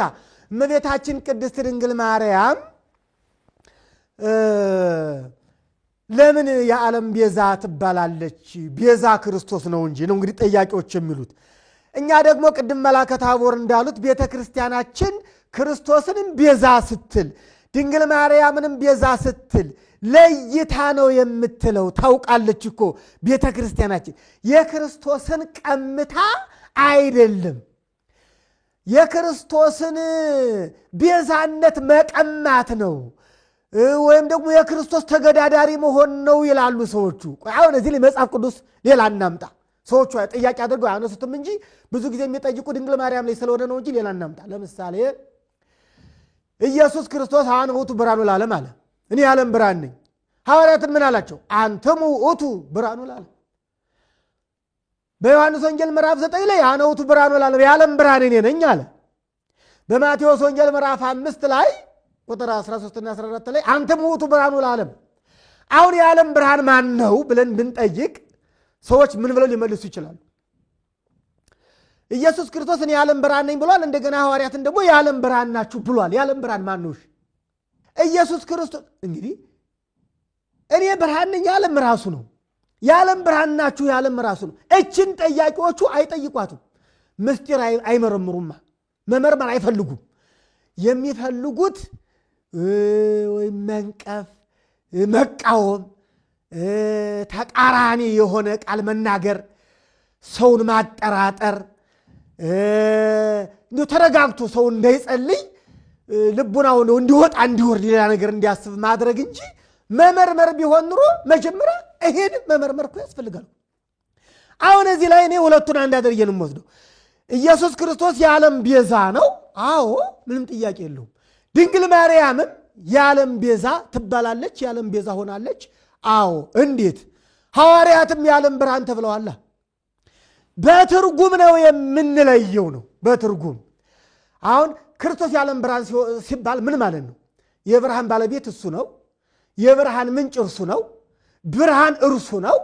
A: እመቤታችን ቅድስት ድንግል ማርያም ለምን የዓለም ቤዛ ትባላለች? ቤዛ ክርስቶስ ነው እንጂ ነው እንግዲህ ጠያቂዎች የሚሉት። እኛ ደግሞ ቅድም መላከ ታቦር እንዳሉት ቤተ ክርስቲያናችን ክርስቶስንም ቤዛ ስትል ድንግል ማርያምንም ቤዛ ስትል ለይታ ነው የምትለው። ታውቃለች እኮ ቤተ ክርስቲያናችን የክርስቶስን ቀምታ አይደለም። የክርስቶስን ቤዛነት መቀማት ነው ወይም ደግሞ የክርስቶስ ተገዳዳሪ መሆን ነው ይላሉ ሰዎቹ። አሁን እዚህ ላይ መጽሐፍ ቅዱስ ሌላ እናምጣ። ሰዎቹ ጥያቄ አድርገው ያነሱትም እንጂ ብዙ ጊዜ የሚጠይቁ ድንግል ማርያም ላይ ስለሆነ ነው እንጂ ሌላ እናምጣ። ለምሳሌ ኢየሱስ ክርስቶስ አነ ውእቱ ብርሃኑ ለዓለም አለ። እኔ የዓለም ብርሃን ነኝ። ሐዋርያትን ምን አላቸው? አንተሙ ውእቱ ብርሃኑ ለዓለም። በዮሐንስ ወንጌል ምዕራፍ 9 ላይ አነ ውእቱ ብርሃኑ ለዓለም የዓለም ብርሃን እኔ ነኝ አለ። በማቴዎስ ወንጌል ምዕራፍ 5 ላይ ቁጥር 13 እና 14 ላይ አንተሙ ውእቱ ብርሃኑ ለዓለም። አሁን የዓለም ብርሃን ማን ነው ብለን ብንጠይቅ ሰዎች ምን ብለው ሊመልሱ ይችላሉ? ኢየሱስ ክርስቶስ እኔ የዓለም ብርሃን ነኝ ብሏል። እንደገና ሐዋርያትን ደግሞ የዓለም ብርሃን ናችሁ ብሏል። የዓለም ብርሃን ማን ነው? ኢየሱስ ክርስቶስ እንግዲህ እኔ ብርሃን ነኝ የዓለም ራሱ ነው። የዓለም ብርሃን ናችሁ የዓለም ራሱ ነው። እችን ጠያቂዎቹ አይጠይቋትም። ምስጢር አይመረምሩማ። መመርመር አይፈልጉም። የሚፈልጉት ወይ መንቀፍ፣ መቃወም፣ ተቃራኒ የሆነ ቃል መናገር፣ ሰውን ማጠራጠር፣ ተረጋግቶ ሰው እንዳይጸልይ ልቡናው እንዲወጣ እንዲወርድ ሌላ ነገር እንዲያስብ ማድረግ እንጂ መመርመር ቢሆን ኑሮ መጀመሪያ ይሄን መመርመር እኮ ያስፈልጋል። አሁን እዚህ ላይ እኔ ሁለቱን አንድ አድርጌ ነው የምወስደው። ኢየሱስ ክርስቶስ የዓለም ቤዛ ነው። አዎ ምንም ጥያቄ የለውም። ድንግል ማርያምም የዓለም ቤዛ ትባላለች፣ የዓለም ቤዛ ሆናለች። አዎ እንዴት? ሐዋርያትም የዓለም ብርሃን ተብለዋል። በትርጉም ነው የምንለየው ነው በትርጉም። አሁን ክርስቶስ የዓለም ብርሃን ሲባል ምን ማለት ነው? የብርሃን ባለቤት እሱ ነው። የብርሃን ምንጭ እርሱ ነው። ብርሃን እርሱ ነው።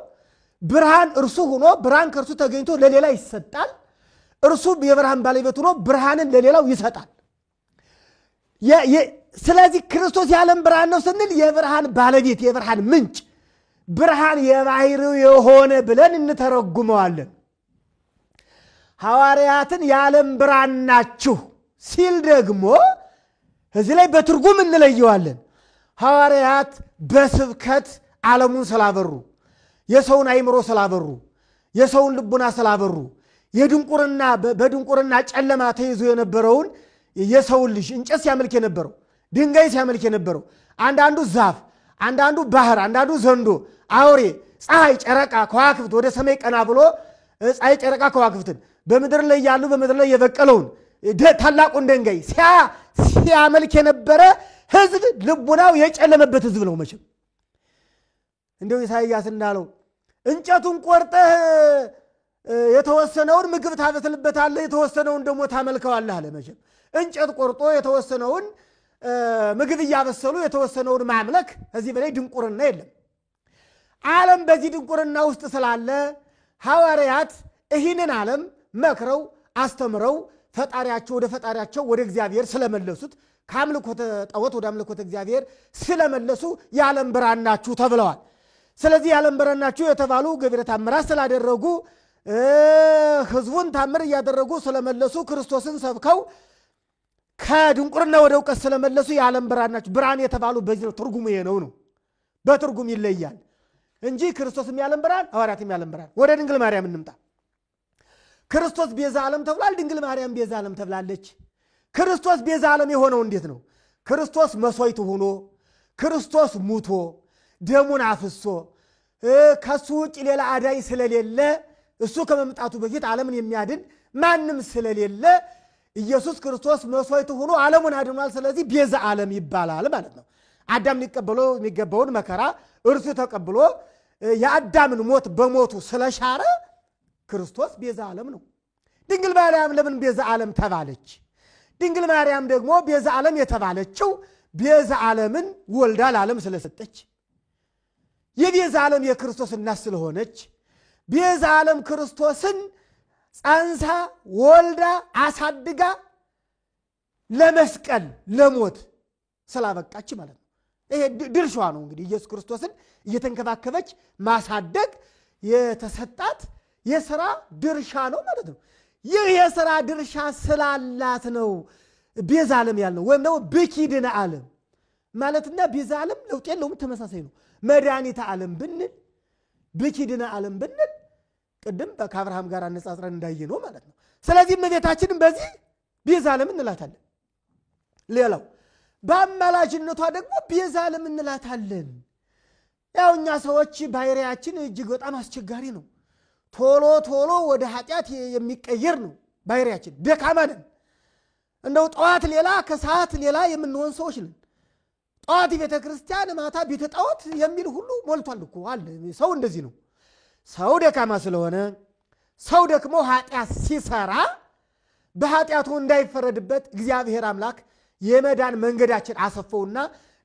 A: ብርሃን እርሱ ሆኖ ብርሃን ከእርሱ ተገኝቶ ለሌላ ይሰጣል። እርሱ የብርሃን ባለቤት ሆኖ ብርሃንን ለሌላው ይሰጣል። ስለዚህ ክርስቶስ የዓለም ብርሃን ነው ስንል የብርሃን ባለቤት፣ የብርሃን ምንጭ፣ ብርሃን የባህሪው የሆነ ብለን እንተረጉመዋለን። ሐዋርያትን የዓለም ብርሃን ናችሁ ሲል ደግሞ እዚህ ላይ በትርጉም እንለየዋለን። ሐዋርያት በስብከት ዓለሙን ስላበሩ፣ የሰውን አይምሮ ስላበሩ፣ የሰውን ልቡና ስላበሩ፣ የድንቁርና በድንቁርና ጨለማ ተይዞ የነበረውን የሰውን ልጅ እንጨት ሲያመልክ የነበረው፣ ድንጋይ ሲያመልክ የነበረው፣ አንዳንዱ ዛፍ፣ አንዳንዱ ባህር፣ አንዳንዱ ዘንዶ፣ አውሬ፣ ፀሐይ፣ ጨረቃ፣ ከዋክብት ወደ ሰማይ ቀና ብሎ ፀሐይ፣ ጨረቃ፣ ከዋክብትን በምድር ላይ ያሉ በምድር ላይ የበቀለውን ታላቁን ድንጋይ ሲያመልክ የነበረ ህዝብ ልቡናው የጨለመበት ህዝብ ነው። መቼም እንደው ኢሳይያስ እንዳለው እንጨቱን ቆርጠህ የተወሰነውን ምግብ ታበስልበታለህ፣ የተወሰነውን ደግሞ ታመልከዋለህ አለ። መቼም እንጨት ቆርጦ የተወሰነውን ምግብ እያበሰሉ የተወሰነውን ማምለክ ከዚህ በላይ ድንቁርና የለም። ዓለም በዚህ ድንቁርና ውስጥ ስላለ ሐዋርያት ይህንን ዓለም መክረው አስተምረው ፈጣሪያቸው ወደ እግዚአብሔር ስለመለሱት፣ ከአምልኮተ ጣዖት ወደ አምልኮተ እግዚአብሔር ስለመለሱ የዓለም ብርሃን ናችሁ ተብለዋል። ስለዚህ የዓለም ብርሃን ናችሁ የተባሉ ገቢረ ተአምራት ስላደረጉ፣ ህዝቡን ታምር እያደረጉ ስለመለሱ፣ ክርስቶስን ሰብከው ከድንቁርና ወደ እውቀት ስለመለሱ የዓለም ብርሃን ናችሁ። ብርሃን የተባሉ በዚህ ነው። ትርጉሙ ይሄ ነው። በትርጉም ይለያል እንጂ ክርስቶስም የዓለም ብርሃን፣ ሐዋርያትም የዓለም ብርሃን። ወደ ድንግል ማርያም እንምጣ። ክርስቶስ ቤዛ ዓለም ተብሏል። ድንግል ማርያም ቤዛ ዓለም ተብላለች። ክርስቶስ ቤዛ ዓለም የሆነው እንዴት ነው? ክርስቶስ መስዋዕት ሆኖ፣ ክርስቶስ ሙቶ ደሙን አፍሶ፣ ከሱ ውጭ ሌላ አዳኝ ስለሌለ፣ እሱ ከመምጣቱ በፊት ዓለምን የሚያድን ማንም ስለሌለ ኢየሱስ ክርስቶስ መስዋዕት ሆኖ ዓለሙን አድኗል። ስለዚህ ቤዛ ዓለም ይባላል ማለት ነው። አዳም ሊቀበለው የሚገባውን መከራ እርሱ ተቀብሎ የአዳምን ሞት በሞቱ ስለሻረ ክርስቶስ ቤዛ ዓለም ነው። ድንግል ማርያም ለምን ቤዛ ዓለም ተባለች? ድንግል ማርያም ደግሞ ቤዛ ዓለም የተባለችው ቤዛ ዓለምን ወልዳ ለዓለም ስለሰጠች፣ የቤዛ ዓለም የክርስቶስ እናት ስለሆነች፣ ቤዛ ዓለም ክርስቶስን ጸንሳ ወልዳ አሳድጋ ለመስቀል ለሞት ስላበቃች ማለት ነው። ይሄ ድርሻዋ ነው። እንግዲህ ኢየሱስ ክርስቶስን እየተንከባከበች ማሳደግ የተሰጣት የሥራ ድርሻ ነው ማለት ነው። ይህ የሥራ ድርሻ ስላላት ነው ቤዛ ዓለም ያልነው። ወይም ደግሞ ብኪድነ ዓለም ማለትና ቤዛ ዓለም ለውጥ የለውም፣ ተመሳሳይ ነው። መድኃኒተ ዓለም ብንል ብኪድነ ዓለም ብንል ቅድም ከአብርሃም ጋር አነጻጽረን እንዳየነው ማለት ነው። ስለዚህ እመቤታችንን በዚህ ቤዛ ዓለም እንላታለን። ሌላው በአማላጅነቷ ደግሞ ቤዛ ዓለም እንላታለን። ያው እኛ ሰዎች ባህሪያችን እጅግ በጣም አስቸጋሪ ነው። ቶሎ ቶሎ ወደ ኃጢአት የሚቀየር ነው ባህሪያችን። ደካማ ነን። እንደው ጠዋት ሌላ ከሰዓት ሌላ የምንሆን ሰዎች ነን። ጠዋት ቤተ ክርስቲያን ማታ ቤተ ጣዖት የሚል ሁሉ ሞልቷል እኮ አለ። ሰው እንደዚህ ነው። ሰው ደካማ ስለሆነ ሰው ደክሞ ኃጢአት ሲሰራ በኃጢአቱ እንዳይፈረድበት እግዚአብሔር አምላክ የመዳን መንገዳችን አሰፈውና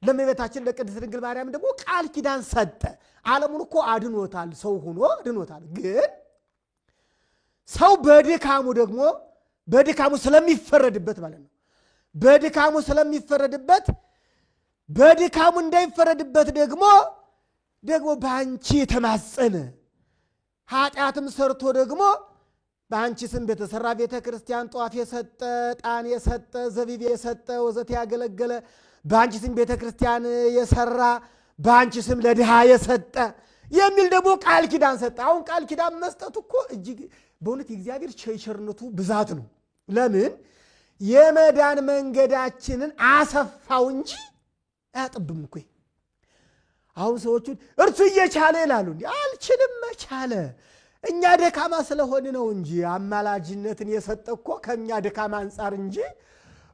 A: ለእመቤታችን ለቅድስት ድንግል ማርያም ደግሞ ቃል ኪዳን ሰጠ። ዓለሙን እኮ አድኖታል፣ ሰው ሆኖ አድኖታል። ግን ሰው በድካሙ ስለሚፈረድበት ማለት ነው። በድካሙ ስለሚፈረድበት በድካሙ እንዳይፈረድበት ደግሞ በአንቺ የተማጸነ ኃጢአትም ሰርቶ ደግሞ በአንቺ ስም በተሰራ ቤተ ክርስቲያን ጧፍ የሰጠ ጣን የሰጠ ዘቢብ የሰጠ ወዘተ ያገለገለ በአንቺ ስም ቤተ ክርስቲያን የሰራ በአንቺ ስም ለድሃ የሰጠ የሚል ደግሞ ቃል ኪዳን ሰጠ። አሁን ቃል ኪዳን መስጠቱ እኮ እጅግ በእውነት የእግዚአብሔር ቸርነቱ ብዛት ነው። ለምን የመዳን መንገዳችንን አሰፋው እንጂ አያጥብም እኮ። አሁን ሰዎቹ እርሱ እየቻለ ይላሉ። አልችልም መቻለ እኛ ደካማ ስለሆነ ነው እንጂ አማላጅነትን የሰጠ እኮ ከኛ ደካማ አንፃር እንጂ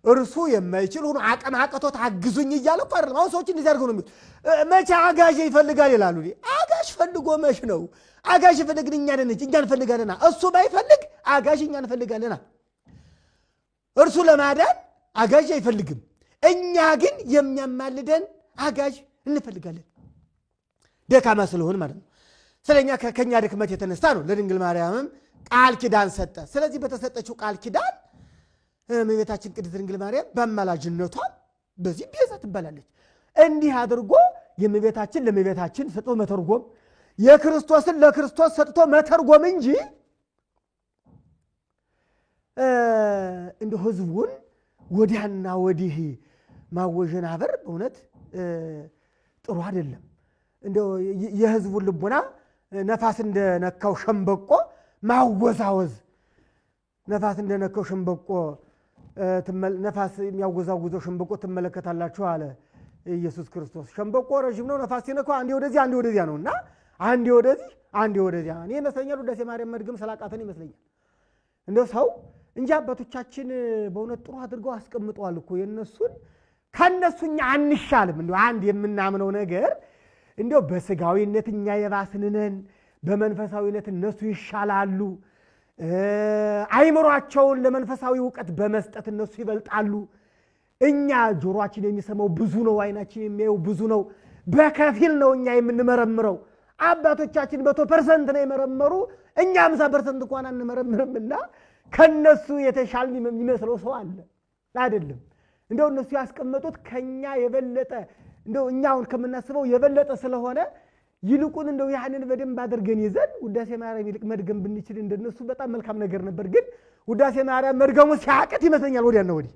A: እርሱ የማይችል ሆኖ አቅም አቅቶት አግዙኝ እያለ እኮ አይደለም። አሁን ሰዎች እንደዚህ አድርገው ነው የሚሉት። መቼ አጋዥ ይፈልጋል ይላሉ። አጋዥ ፈልጎ መች ነው? አጋዥ ይፈልግን እኛ ነን እንጂ እኛ እንፈልጋለና። እሱ ባይፈልግ አጋዥ እኛ እንፈልጋለና። እርሱ ለማዳን አጋዥ አይፈልግም። እኛ ግን የሚያማልደን አጋዥ እንፈልጋለን። ደካማ ስለሆነ ማለት ነው። ስለኛ ከኛ ድክመት የተነሳ ነው ለድንግል ማርያምም ቃል ኪዳን ሰጠ። ስለዚህ በተሰጠችው ቃል ኪዳን እመቤታችን ቅድስት ድንግል ማርያም በአማላጅነቷ በዚህ ቤዛ ትባላለች። እንዲህ አድርጎ የእመቤታችን ለእመቤታችን ሰጥቶ መተርጎም የክርስቶስን ለክርስቶስ ሰጥቶ መተርጎም እንጂ እንደ ህዝቡን ወዲያና ወዲህ ማወጀናበር በእውነት ጥሩ አይደለም። እንደው የህዝቡን ልቦና ነፋስ እንደነካው ሸምበቆ ማወዛወዝ ነፋስ እንደነካው ሸምበቆ ነፋስ የሚያወዛውዘው ሸምበቆ ትመለከታላችሁ አለ ኢየሱስ ክርስቶስ። ሸምበቆ ረጅም ነው፣ ነፋስ ሲነካው አንዴ ወደዚህ አንዴ ወደዚያ ነውና አንዴ ወደዚህ አንዴ ወደዚያ። እኔ ይመስለኛል ውዳሴ ማርያም መድገም ስላቃተን ይመስለኛል። እንደው ሰው እንጂ አባቶቻችን በእውነት ጥሩ አድርገው አስቀምጠዋል እኮ የነሱን ከነሱኛ አንሻልም። እንደው አንድ የምናምነው ነገር እንደው በስጋዊነት እኛ የባስን ነን፣ በመንፈሳዊነት እነሱ ይሻላሉ። አይምሯቸውን ለመንፈሳዊ ዕውቀት በመስጠት እነሱ ይበልጣሉ። እኛ ጆሮአችን የሚሰማው ብዙ ነው፣ አይናችን የሚያየው ብዙ ነው፣ በከፊል ነው እኛ የምንመረምረው። አባቶቻችን 100% ነው የመረመሩ፣ እኛ 50% እንኳን አንመረምርምና ከነሱ የተሻለ የሚመስለው ሰው አለ አይደለም። እንደው እነሱ ያስቀመጡት ከኛ የበለጠ እንደው እኛውን ከምናስበው የበለጠ ስለሆነ ይልቁን እንደው ያንን በደንብ አድርገን ይዘን ውዳሴ ማርያም ይልቅ መድገም ብንችል እንደነሱ በጣም መልካም ነገር ነበር። ግን ውዳሴ ማርያም መድገሙ ሲያቀት ይመስለኛል ወዲያ ነው ወዲህ።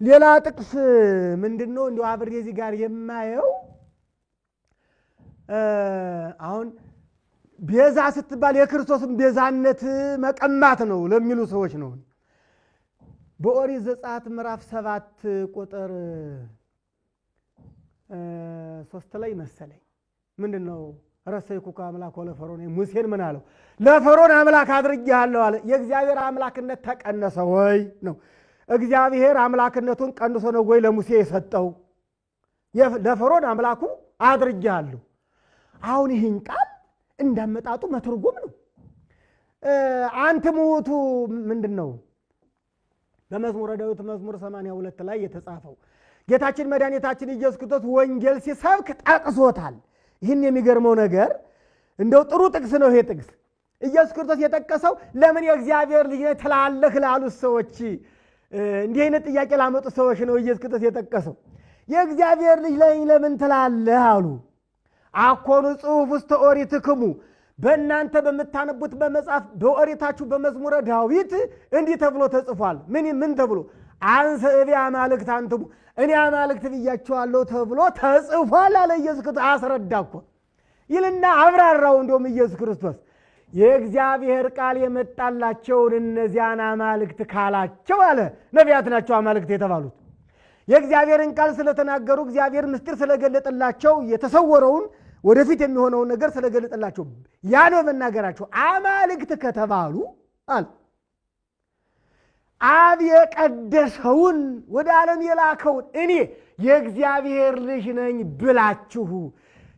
A: ሌላ ጥቅስ ምንድነው እንደው አብሬ እዚህ ጋር የማየው አሁን ቤዛ ስትባል የክርስቶስን ቤዛነት መቀማት ነው ለሚሉ ሰዎች ነው። በኦሪት ዘጸአት ምዕራፍ 7 ቁጥር 3 ላይ መሰለኝ ምንድነው ረሰይኩከ አምላክ ለፈርዖን ሙሴን ምን አለው? ለፈርዖን አምላክ አድርጌሃለሁ አለ። የእግዚአብሔር አምላክነት ተቀነሰ ወይ ነው? እግዚአብሔር አምላክነቱን ቀንሶ ነው ወይ ለሙሴ የሰጠው? ለፈርዖን አምላኩ አድርጌሃለሁ። አሁን ይህን ቃል እንዳመጣጡ መተርጎም ነው። አንተ ሞቱ ምንድነው? በመዝሙረ ዳዊት መዝሙር 82 ላይ የተጻፈው ጌታችን መድኃኒታችን ኢየሱስ ክርስቶስ ወንጌል ሲሰብክ ጠቅሶታል። ይህን የሚገርመው ነገር እንደው ጥሩ ጥቅስ ነው። ይሄ ጥቅስ ኢየሱስ ክርስቶስ የጠቀሰው ለምን የእግዚአብሔር ልጅ ነህ ትላለህ ላሉት ሰዎች እንዲህ አይነት ጥያቄ ላመጡ ሰዎች ነው ኢየሱስ ክርስቶስ የጠቀሰው። የእግዚአብሔር ልጅ ነኝ ለምን ትላለህ አሉ። አኮኑ ጽሑፍ ውስተ ኦሪትክሙ በእናንተ በምታነቡት በመጽሐፍ በኦሪታችሁ በመዝሙረ ዳዊት እንዲህ ተብሎ ተጽፏል። ምን ተብሎ? አንሰ እቤ አማልክት አንትሙ እኔ አማልክት ብያቸዋለሁ ተብሎ ተጽፏል አለ ኢየሱስ ክርስቶስ። አስረዳኮ ይልና አብራራው። እንደውም ኢየሱስ ክርስቶስ የእግዚአብሔር ቃል የመጣላቸውን እነዚያን አማልክት ካላቸው አለ ነቢያት ናቸው አማልክት የተባሉት። የእግዚአብሔርን ቃል ስለተናገሩ እግዚአብሔር ምስጢር ስለገለጠላቸው የተሰወረውን ወደፊት የሚሆነውን ነገር ስለገለጠላቸው ያን በመናገራቸው አማልክት ከተባሉ አለ አብ የቀደሰውን ወደ ዓለም የላከውን እኔ የእግዚአብሔር ልጅ ነኝ ብላችሁ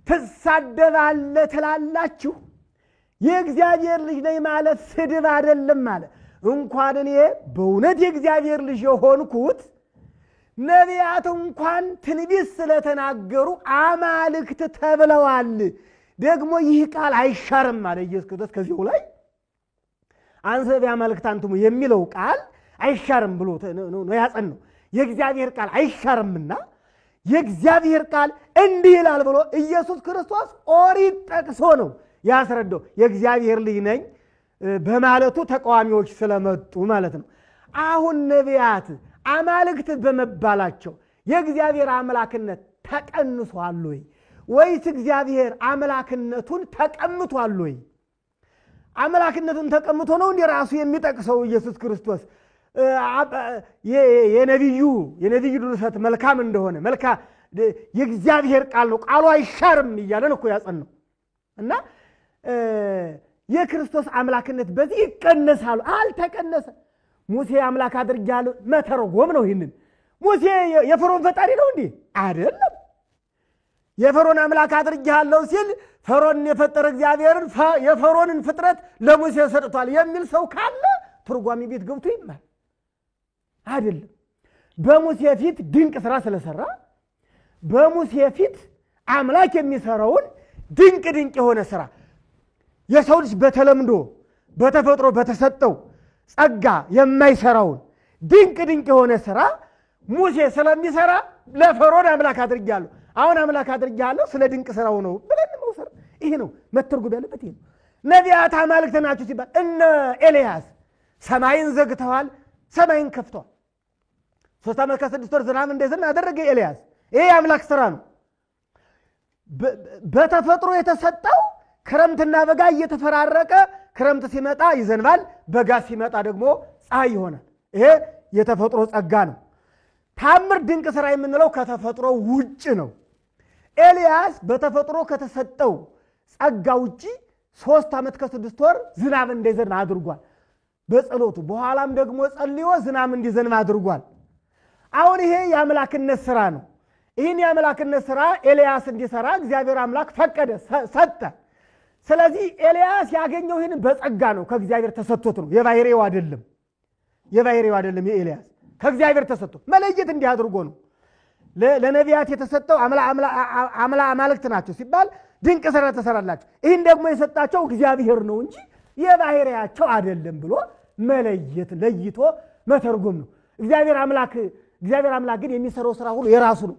A: ትሳደባለህ ትላላችሁ። የእግዚአብሔር ልጅ ነኝ ማለት ስድብ አይደለም ማለት እንኳን እኔ በእውነት የእግዚአብሔር ልጅ የሆንኩት ነቢያት እንኳን ትንቢት ስለተናገሩ አማልክት ተብለዋል። ደግሞ ይህ ቃል አይሻርም ማለት ኢየሱስ ክርስቶስ ከዚሁ ላይ አንሰ ቢያመልክት አንትሙ የሚለው ቃል አይሻርም ብሎ ነው ያጸናው። የእግዚአብሔር ቃል አይሻርምና የእግዚአብሔር ቃል እንዲህ ይላል ብሎ ኢየሱስ ክርስቶስ ኦሪት ጠቅሶ ነው ያስረዳው። የእግዚአብሔር ልጅ ነኝ በማለቱ ተቃዋሚዎች ስለመጡ ማለት ነው። አሁን ነቢያት አማልክት በመባላቸው የእግዚአብሔር አምላክነት ተቀንሷል ወይ ወይስ እግዚአብሔር አምላክነቱን ተቀምቷል ወይ? አምላክነቱን ተቀምጦ ነው እንዴ ራሱ የሚጠቅሰው ኢየሱስ ክርስቶስ? የነብዩ ድርሰት መልካም እንደሆነ የእግዚአብሔር ቃል ነው ቃሉ አይሻርም እያለን እኮ ያጸናው እና የክርስቶስ አምላክነት በዚህ ይቀነሳል አልተቀነሰ። ሙሴ አምላክ አድርጋለሁ መተርጎም ነው። ይሄንን ሙሴ የፈርዖን ፈጣሪ ነው እንዴ? አይደለም። የፈርዖን አምላክ አድርጋለሁ ሲል ፈርዖን የፈጠረ እግዚአብሔርን የፈርዖንን ፍጥረት ለሙሴ ሰጥቷል የሚል ሰው ካለ ትርጓሚ ቤት ገብቶ ይማር። አይደለም። በሙሴ ፊት ድንቅ ስራ ስለሰራ በሙሴ ፊት አምላክ የሚሰራውን ድንቅ የሆነ ስራ የሰው ልጅ በተለምዶ በተፈጥሮ በተሰጠው ጸጋ የማይሰራውን ድንቅ የሆነ ስራ ሙሴ ስለሚሰራ ለፈርዖን አምላክ አድርጋለሁ አሁን አምላክ አድርጋለሁ ስለ ድንቅ ስራው ነው ብለን መውሰድ ይሄ ነው መተርጎም ያለበት። ይሄ ነቢያት አማልክት ናቸው ሲባል እነ ኤልያስ ሰማይን ዘግተዋል፣ ሰማይን ከፍተዋል። 3 ዓመት ከ6 ወር ዝናብ እንደዘነበ አደረገ ኤልያስ። ይሄ የአምላክ ስራ ነው። በተፈጥሮ የተሰጠው ክረምትና በጋ እየተፈራረቀ ክረምት ሲመጣ ይዘንባል፣ በጋ ሲመጣ ደግሞ ፀሐይ ይሆናል። ይሄ የተፈጥሮ ጸጋ ነው። ታምር ድንቅ ስራ የምንለው ከተፈጥሮ ውጭ ነው። ኤልያስ በተፈጥሮ ከተሰጠው ጸጋ ውጪ 3 ዓመት ከ6 ወር ዝናብ እንደዘንብ አድርጓል በጸሎቱ። በኋላም ደግሞ ጸልዮ ዝናብ እንዲዘንብ አድርጓል። አሁን ይሄ የአምላክነት ስራ ነው። ይህን የአምላክነት ስራ ኤልያስ እንዲሰራ እግዚአብሔር አምላክ ፈቀደ፣ ሰጠ። ስለዚህ ኤልያስ ያገኘው ይህን በጸጋ ነው፣ ከእግዚአብሔር ተሰጥቶት ነው። የባህሪው አይደለም የኤልያስ ከእግዚአብሔር ተሰጥቶ መለየት እንዲህ አድርጎ ነው። ለነቢያት የተሰጠው አማልክት ናቸው ሲባል ድንቅ ስራ ተሰራላቸው። ይህን ደግሞ የሰጣቸው እግዚአብሔር ነው እንጂ የባህሪያቸው አይደለም ብሎ መለየት ለይቶ መተርጎም ነው። እግዚአብሔር አምላክ ግን የሚሰራው ስራ ሁሉ የራሱ ነው።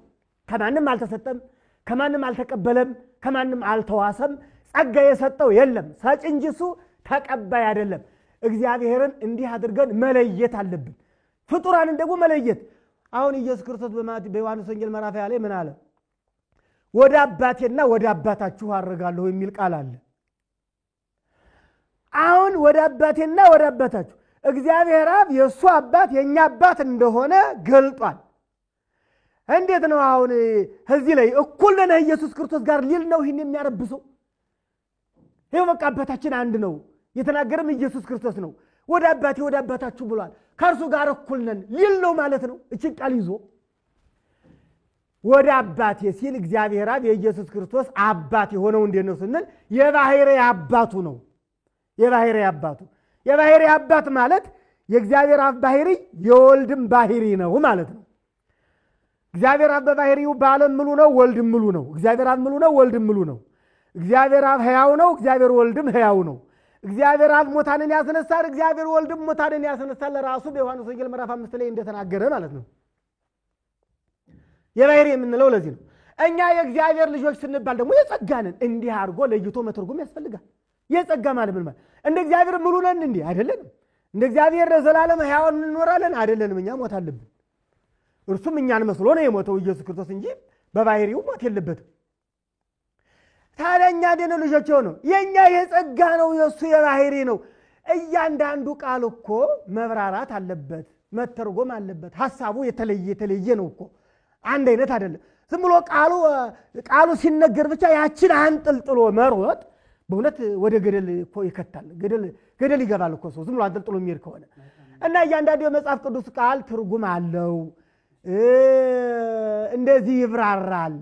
A: ከማንም አልተሰጠም፣ ከማንም አልተቀበለም፣ ከማንም አልተዋሰም። ጸጋ የሰጠው የለም፣ ሰጭ እንጂ እሱ ተቀባይ አይደለም። እግዚአብሔርን እንዲህ አድርገን መለየት አለብን። ፍጡራንን ደግሞ መለየት። አሁን ኢየሱስ ክርስቶስ በዮሐንስ ወንጌል ምዕራፍ 20 ላይ ምን አለ? ወደ አባቴና ወደ አባታችሁ አርጋለሁ የሚል ቃል አለ። አሁን ወደ አባቴና ወደ አባታችሁ እግዚአብሔር አብ የሱ አባት የኛ አባት እንደሆነ ገልጧል። እንዴት ነው አሁን እዚህ ላይ እኩል ነን ኢየሱስ ክርስቶስ ጋር ሊል ነው ይሄን የሚያረብሰው? ይሄው በቃ አባታችን አንድ ነው የተናገረም ኢየሱስ ክርስቶስ ነው። ወደ አባቴ ወደ አባታችሁ ብሏል። ከእርሱ ጋር እኩል ነን ሊል ነው ማለት ነው። እቺ ቃል ይዞ ወደ አባቴ ሲል እግዚአብሔር አብ የኢየሱስ ክርስቶስ አባት የሆነው እንዴት ነው ስንል የባህሪው አባቱ ነው። የባህሪው አባት ማለት የእግዚአብሔር አብ ባህሪ የወልድም ባህሪ ነው ማለት ነው። እግዚአብሔር አብ በባህሪው በዓለም ሙሉ ነው፣ ወልድም ሙሉ ነው። እግዚአብሔር አብ ሙሉ ነው፣ ወልድም ሙሉ ነው። እግዚአብሔር አብ ሕያው ነው፣ እግዚአብሔር ወልድም ሕያው ነው። እግዚአብሔር አብ ሞታንን ያስነሳል፣ እግዚአብሔር ወልድም ሞታንን ያስነሳል። ለራሱ በዮሐንስ ወንጌል ምዕራፍ 5 ላይ እንደተናገረ ማለት ነው። የባህሪ የምንለው ለዚህ ነው። እኛ የእግዚአብሔር ልጆች ስንባል ደግሞ የጸጋንን እንዲህ አድርጎ ለይቶ መተርጎም ያስፈልጋል። የጸጋ ማለት ምን ማለት? እንደ እግዚአብሔር ሙሉ ነን እንዴ? አይደለንም። እንደ እግዚአብሔር ለዘላለም ሕያው እንኖራለን አይደለንም። እኛ ሞት አለብን። እርሱም እኛን መስሎ ነው የሞተው ኢየሱስ ክርስቶስ እንጂ በባህሪው ሞት የለበትም። ታዲያ እኛ ደነ ልጆች ሆነው የኛ የጸጋ ነው፣ የሱ የባህሪ ነው። እያንዳንዱ ቃል እኮ መብራራት አለበት፣ መተርጎም አለበት። ሐሳቡ የተለየ ነው እኮ አንድ አይነት አይደለም። ዝም ብሎ ቃሉ ሲነገር ብቻ ያችን አንጠልጥሎ መሮጥ በእውነት ወደ ገደል እኮ ይከታል። ገደል ይገባል እኮ ሰው ዝም ብሎ አንጠልጥሎ የሚሄድ ከሆነ እና እያንዳንዱ የመጽሐፍ ቅዱስ ቃል ትርጉም አለው፣ እንደዚህ ይብራራል።